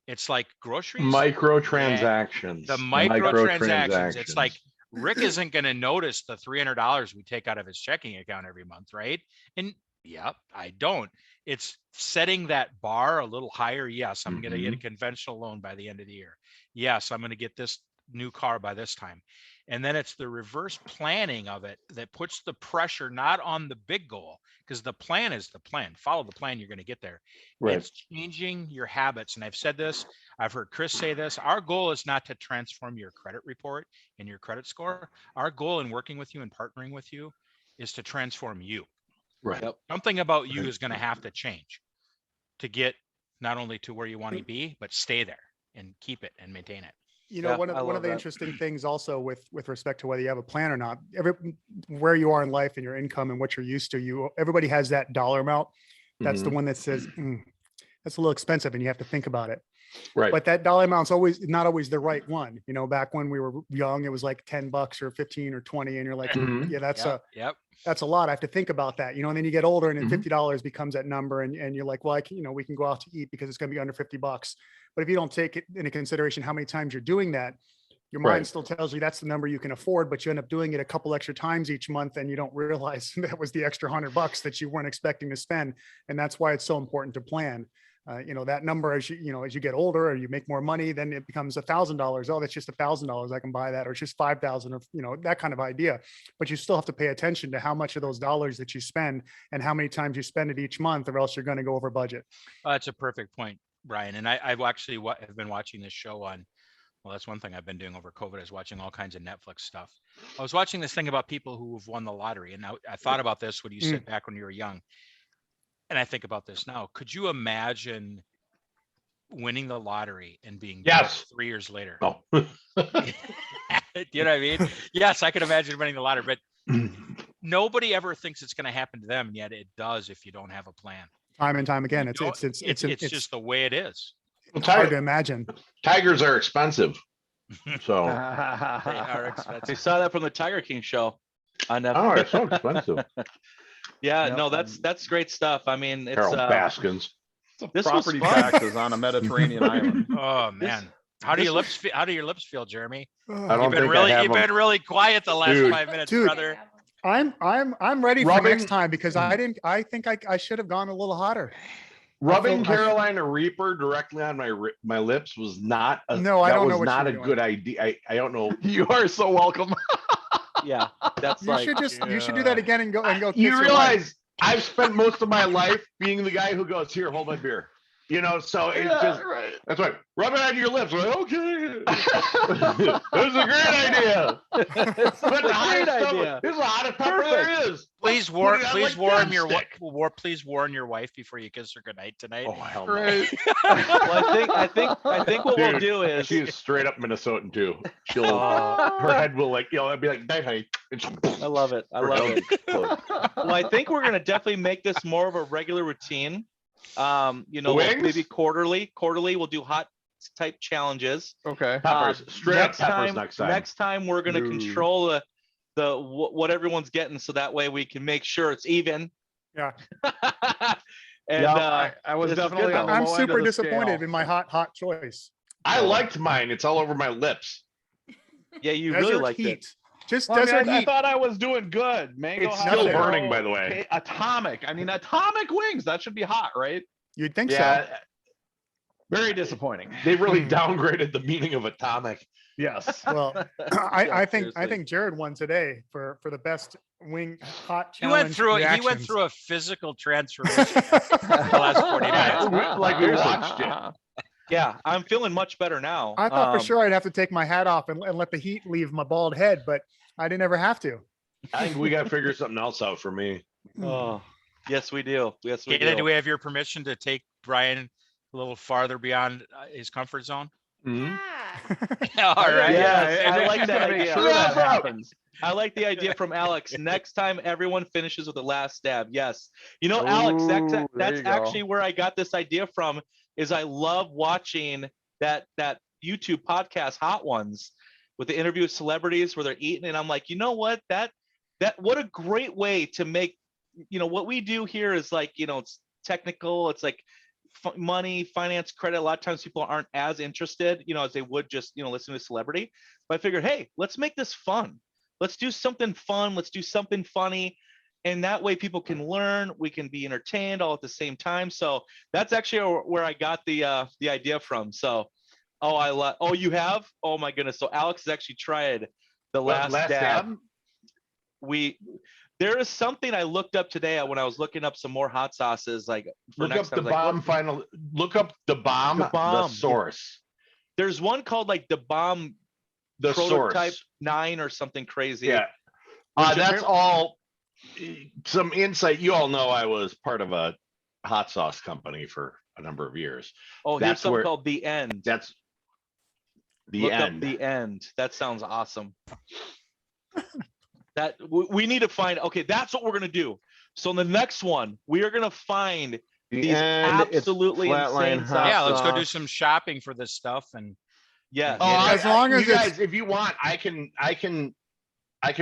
It's like groceries. Microtransactions. The microtransactions. It's like Rick isn't going to notice the $300 we take out of his checking account every month, right? And yeah, I don't. It's setting that bar a little higher. Yes, I'm going to get a conventional loan by the end of the year. Yes, I'm going to get this new car by this time. And then it's the reverse planning of it that puts the pressure not on the big goal, because the plan is the plan. Follow the plan, you're going to get there. Right. It's changing your habits. And I've said this, I've heard Chris say this. Our goal is not to transform your credit report and your credit score. Our goal in working with you and partnering with you is to transform you. Right. Something about you is going to have to change to get not only to where you want to be, but stay there and keep it and maintain it. You know, one of the interesting things also with respect to whether you have a plan or not, where you are in life and your income and what you're used to, everybody has that dollar amount. That's the one that says, that's a little expensive, and you have to think about it. Right. But that dollar amount's not always the right one. You know, back when we were young, it was like $10 or 15 or 20, and you're like, yeah, that's a lot. I have to think about that, you know, and then you get older, and then $50 becomes that number, and you're like, well, we can go out to eat because it's going to be under $50. But if you don't take it into consideration how many times you're doing that, your mind still tells you that's the number you can afford, but you end up doing it a couple extra times each month, and you don't realize that was the extra $100 that you weren't expecting to spend. And that's why it's so important to plan. That number, as you get older or you make more money, then it becomes $1,000. Oh, that's just $1,000. I can buy that, or it's just 5,000, or that kind of idea. But you still have to pay attention to how much of those dollars that you spend and how many times you spend it each month, or else you're going to go over budget. That's a perfect point, Brian. And I've actually have been watching this show on. Well, that's one thing I've been doing over COVID, is watching all kinds of Netflix stuff. I was watching this thing about people who have won the lottery, and I thought about this when you said back when you were young. And I think about this now. Could you imagine winning the lottery and being broke 3 years later? Oh. You know what I mean? Yes, I could imagine winning the lottery, but nobody ever thinks it's going to happen to them, and yet it does if you don't have a plan. Time and time again, it's just the way it is. It's hard to imagine. Tigers are expensive, so they are expensive. They saw that from the Tiger King show on Netflix. Oh, it's so expensive. No, that's great stuff. I mean, it's Carol Baskins. This property taxes on a Mediterranean island. Oh man, how do your lips feel, Jeremy? You've been really quiet the last 5 minutes, brother. I'm ready for next time, because I think I should have gone a little hotter. Rubbing Carolina Reaper directly on my lips was not a good idea. I don't know. You are so welcome. Yeah, that's you should do that again and go. You realize I've spent most of my life being the guy who goes, here, hold my beer. You know, so it's Yeah, just right. that's right. Rub it on your lips. Like, okay, this is a great idea. It's But a the hottest great stuff, idea. this is the hottest pepper there is. Please Put warn, it on please like warn your wife. drumstick. Please warn your wife before you kiss her goodnight tonight. Oh hell no. Right. Well, I think what we'll Dude, do is she is straight up Minnesotan too. She'll Uh, her head will like, it'd be like night honey. I love it. I Her love head it. will explode. Well, I think we're gonna definitely make this more of a regular routine. You know, Wings? maybe quarterly. Quarterly, we'll do hot type challenges. Okay. Peppers, straight up peppers next time. Next time we're gonna Ooh. control what everyone's getting, so that way we can make sure it's even. Yeah. And Yeah, I was this is definitely good, on though. the I'm low end of super the disappointed scale. in my hot choice. I liked mine. It's all over my lips. yeah, you really Desert liked heat. it. Just Well, I mean, desert I heat. thought I was doing good. Mango It's still habanero, burning, by the way. okay, atomic. I mean, atomic wings. That should be hot, right? You'd think so. Yeah, Very disappointing. they really downgraded the meaning of atomic. Yes. Well, Yeah, I seriously. think Jared won today for the best wing hot He went challenge. through he went reactions. through a physical transformation the last 40 Yeah, minutes. like we watched it. Yeah, I'm feeling much better now. I thought for sure I'd have to take my hat off and let the heat leave my bald head, but I didn't ever have to. I think we got to figure something else out for me. Oh, yes, we do. Yes, we Dana, do. do we have your permission to take Brian a little farther beyond his comfort zone? Mhm. Yeah. All right. Yes, I think like she's that gonna make idea. sure that happens. I like the idea from Alex. Next time, everyone finishes with the last stab. Yes. You know, Alex, Ooh, there that's you go. actually where I got this idea from. Is I love watching that YouTube podcast, Hot Ones, with the interview with celebrities where they're eating, and I'm like, you know what? That what a great way to make. You know, what we do here is like, you know, it's technical. It's like money, finance, credit. A lot of times people aren't as interested, you know, as they would just, you know, listen to a celebrity. But I figured, hey, let's make this fun. Let's do something fun. Let's do something funny. And that way people can learn, we can be entertained all at the same time. So that's actually where I got the idea from. So, oh, you have? Oh my goodness. So Alex has actually tried the last dab. There is something I looked up today when I was looking up some more hot sauces. Like for Look next up the time, bomb final. Look up the bomb. The Bomb. The source. there's one called like the bomb The prototype source. 9 or something crazy. Yeah. Which That's all. Some insight. You all know I was part of a hot sauce company for a number of years. Oh, here's That's something where- called The End. That's the Look end. up The End. That sounds awesome. We need to find. Okay, that's what we're gonna do. So in the next one, we are gonna find The these end, it's absolutely flatline insane hot Yeah, let's go do sauce. some shopping for this stuff. And yeah. Oh, As long as you it's- guys, if you want, I can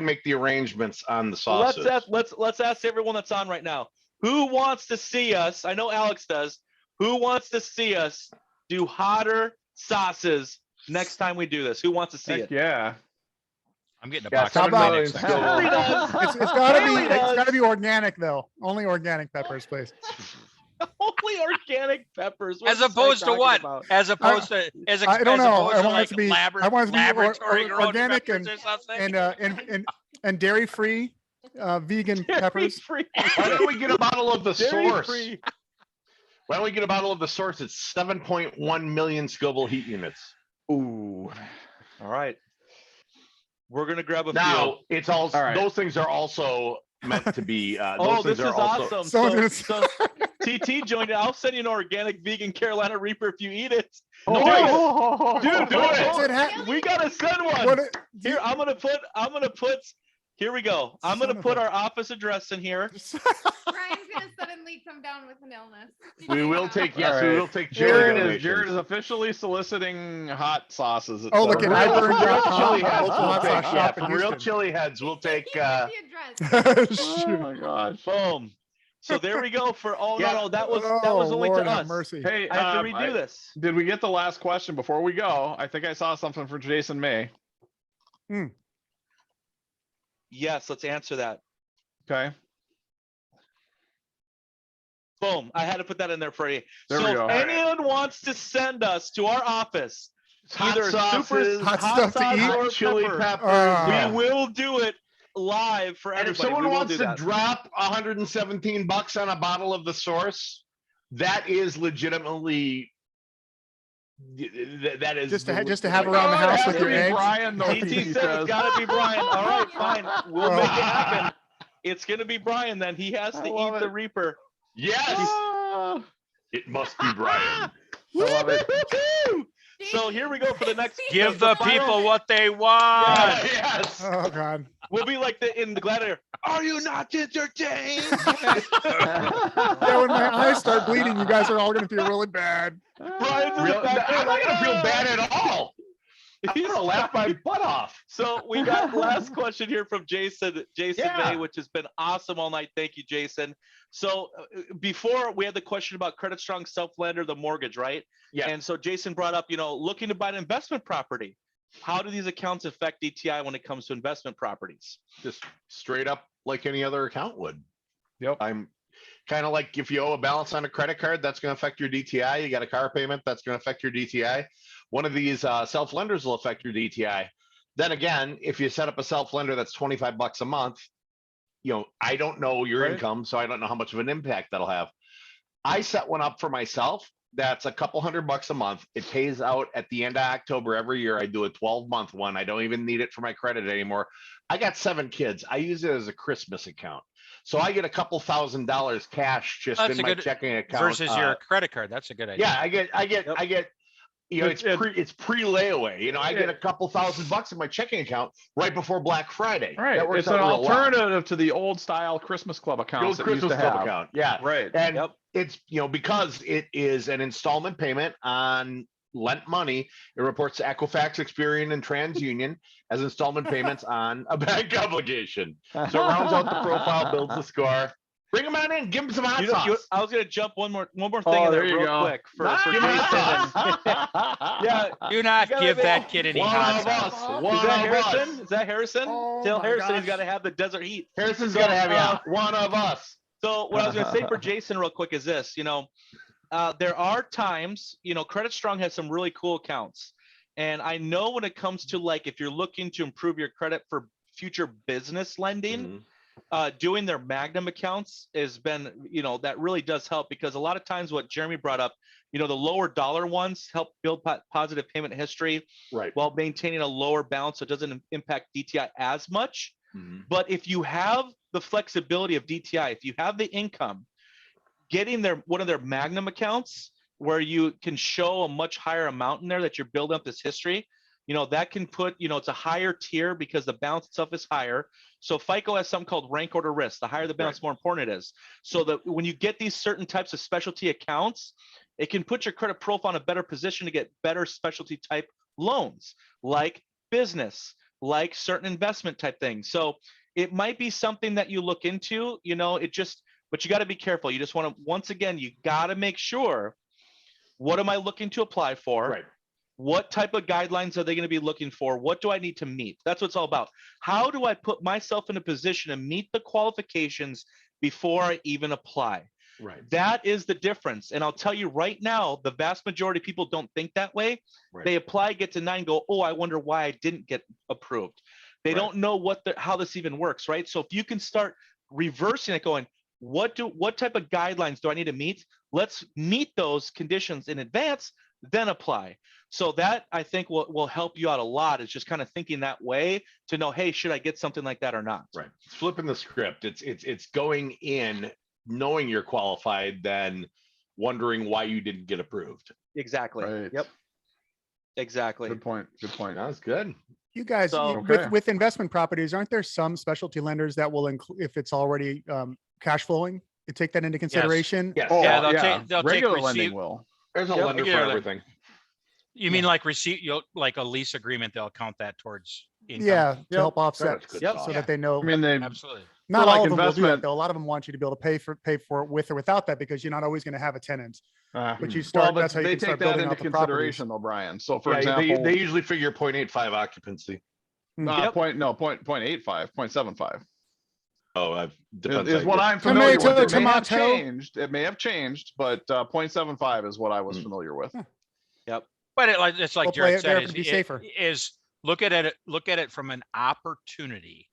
make the arrangements on the So sauces. let's ask everyone that's on right now. Who wants to see us? I know Alex does. Who wants to see us do hotter sauces next time we do this? Who wants to see Heck it? yeah. I'm getting a Yeah, box how of about- next time. Haley does. It's gotta be Haley does. organic though. Only organic peppers, please. Only organic peppers. What As is this guy opposed to talking what? about? As opposed to as I don't know. opposed I to want it like to be- I want it to be laboratory grown organic peppers and- or something. And dairy free, vegan peppers. Free. Why don't we get a bottle of the Dairy source? free. Why don't we get a bottle of the source? It's 7.1 million Scoville heat units. Ooh. All right. We're gonna grab a Now it's all. All right. Those things are also meant to be. few. Those Oh, things this is are also, awesome. Someone's So TT joined it. I'll send you an organic vegan Carolina Reaper if you eat it. Oh, Dude, do it. Does it have- We gotta send one. What it- Here, I'm gonna put. Here we go. I'm gonna Son of put a- our office address in here. Brian's gonna suddenly come down with an illness. Did We you will know? take. All Yes, we right. will take. Jared is officially soliciting hot sauces. Oh, look For at real- for real iBurn.com, chili heads, local we'll hot take. sauce Yeah, shop in for real Houston. chili heads, we'll take. He gave me the address. Oh Shoot. my gosh. Boom. So there we go. For Yeah. no, that was Oh, only Lord to have us. mercy. Hey, I have to redo this. did we get the last question before we go? I think I saw something for Jason May. Yes, let's answer that. Okay. Boom. I had to put that in there for you. There so we if go. anyone wants to send us to our office, Hot either sauces, hot stuff to sauce eat. or hot chili pepper, peppers. we will do it live for And if everybody. someone We will wants do to that. drop $117 on a bottle of the source, that is legitimately. That is Just to have around the Oh, it house has with to your be eggs. Brian, though, DT he said says. it's got to be Brian. All right, fine. We'll make it happen. Ah, It's going to be Brian then. He has I to love eat the it. Reaper. yes, Ah, it must be Brian. I love it. So here we go for the next. Give the final- people what they want. Yes. Oh God. We'll be like in the Gladiator. Are you not entertained? Yeah, when my eyes start bleeding, you guys are all gonna feel really bad. Brian's in the Real, back there I'm not gonna feel "Ah." bad at all. I'm gonna laugh my butt off. So we got last question here from Jason Yeah. May, which has been awesome all night. Thank you, Jason. So before we had the question about Credit Strong self-lender, the mortgage, right? Yeah. And so Jason brought up, looking to buy an investment property. How do these accounts affect DTI when it comes to investment properties? Just straight up like any other account would. Yep. I'm kind of like if you owe a balance on a credit card, that's going to affect your DTI. You got a car payment, that's going to affect your DTI. One of these self-lenders will affect your DTI. Then again, if you set up a self-lender that's $25 a month, I don't know your Right. income, so I don't know how much of an impact that'll have. I set one up for myself. That's a couple $100 a month. It pays out at the end of October every year. I do a 12-month one. I don't even need it for my credit anymore. I got 7 kids. I use it as a Christmas account. So I get a couple $1,000 cash just That's in a my good- checking account. Versus your credit card. That's a good idea. Yeah, I get, it's pre layaway. I get a couple $1,000 in my checking account right before Black Friday. Right. That works It's an out real well. alternative to the old style Christmas Club The accounts old that used Christmas to Club have. account. Yeah. Right. And Yep. it's, because it is an installment payment on lent money, it reports to Equifax, Experian, and TransUnion as installment payments on a bank obligation. So it rounds out the profile, builds the score. Bring them on in, give them some hot sauce. I was going to jump one more thing Oh, in there there you real go. quick for Give 'em Jason. hot sauce. Yeah. Do not You gotta give make- that kid any One hot of sauce. us. Is One that of Harrison? us. Is that Harrison? Oh Tell my Harrison he's gosh. got to have the desert heat. Harrison's So, got to have you. One of us. So what I was going to say for Jason real quick is this, there are times, Credit Strong has some really cool accounts. And I know when it comes to like, if you're looking to improve your credit for future business lending, doing their Magnum accounts has been, that really does help, because a lot of times what Jeremy brought up, the lower dollar ones help build positive payment history Right. while maintaining a lower balance so it doesn't impact DTI as much. Mhm. But if you have the flexibility of DTI, if you have the income, getting one of their Magnum accounts where you can show a much higher amount in there that you're building up this history, that can put, it's a higher tier because the balance itself is higher. So FICO has something called rank order risk. The higher the balance, more important it is. So that when you get these certain types of specialty accounts, it can put your credit profile in a better position to get better specialty type loans, like business, like certain investment type things. So it might be something that you look into, but you got to be careful. You just want to, once again, you got to make sure, what am I looking to apply for? Right. What type of guidelines are they going to be looking for? What do I need to meet? That's what it's all about. How do I put myself in a position to meet the qualifications before I even apply? Right. That is the difference. And I'll tell you right now, the vast majority of people don't think that way. Right. They apply, get to 9, go, oh, I wonder why I didn't get approved. They Right. don't know how this even works, right? So if you can start reversing it, going, what type of guidelines do I need to meet? Let's meet those conditions in advance, then apply. So that, I think, will help you out a lot, is just kind of thinking that way to know, hey, should I get something like that or not? Right. It's flipping the script. It's going in knowing you're qualified, then wondering why you didn't get approved. Exactly. Right. Yep. Exactly. Good point. Good point. That's good. You guys, So- Okay. with investment properties, aren't there some specialty lenders that will include, if it's already cash flowing, to take that into consideration? Yes. Oh, Yeah, yeah. they'll take Regular lending receipt. will. There's a Yep. lender for Regular everything. You mean like receipt, like a lease agreement, they'll count that towards income? Yeah, to Yep. help offset, That's good Yep. stuff. so that they know. I mean, they Absolutely. Not like all of them will do that, investment- though. A lot of them want you to be able to pay for it with or without that, because you're not always going to have a tenant. But you well, start, but that's how you they can take start that building into out the properties. consideration, though, Brian. So, for Yeah, example, they usually figure 0.85 occupancy. Yep. point 0.85, 0.75 Depends. is how what you- I'm familiar with. It may have Tomato. changed. It may have changed, but 0.75 is what I was familiar with. But it's like We'll play Jared it there said, to be safer. is look at it from an opportunity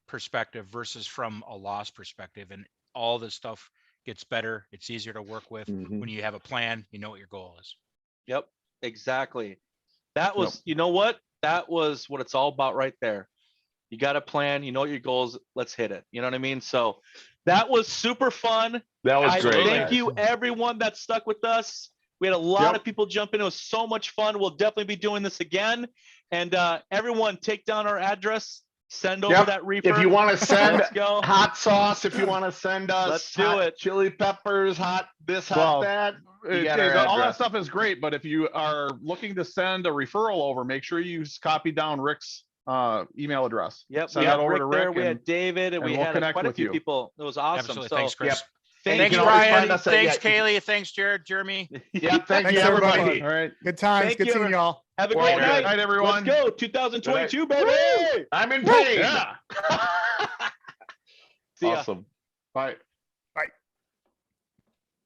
perspective versus from a loss perspective, and all this stuff gets better. It's easier to work with Mhm. when you have a plan. You know what your goal is. Yep, exactly. That was, you know what? That was what it's all about right there. You got a plan, you know what your goals, let's hit it. You know what I mean? So that was super fun. That was I great. thank guys. you everyone that stuck with us. We had a lot Yep. of people jump in. It was so much fun. We'll definitely be doing this again. And everyone take down our address, send over Yep. that reefer. If you want to send Let's go. hot sauce, if you want to send us Let's do hot it. chili peppers, hot this, hot Well, that. You got all our that address. stuff is great, but if you are looking to send a referral over, make sure you copy down Rick's email address. Yep, Send we that had over Rick to there. Rick We and- had David, and we we'll had connect quite a with few you. people. It was awesome. Absolutely. So Thanks, Chris. And thank you you, can always everybody. find us at- Thanks, yeah, Kaylee. Thanks, Jared, Jeremy. Yeah, thank Thanks, you, everybody. everybody. All right. Good times. Thank Good you, seeing y'all. Have a Well, great good night. night, everyone. Let's go. 2022, baby. I'm in pain. Yeah. See ya. Awesome. Bye.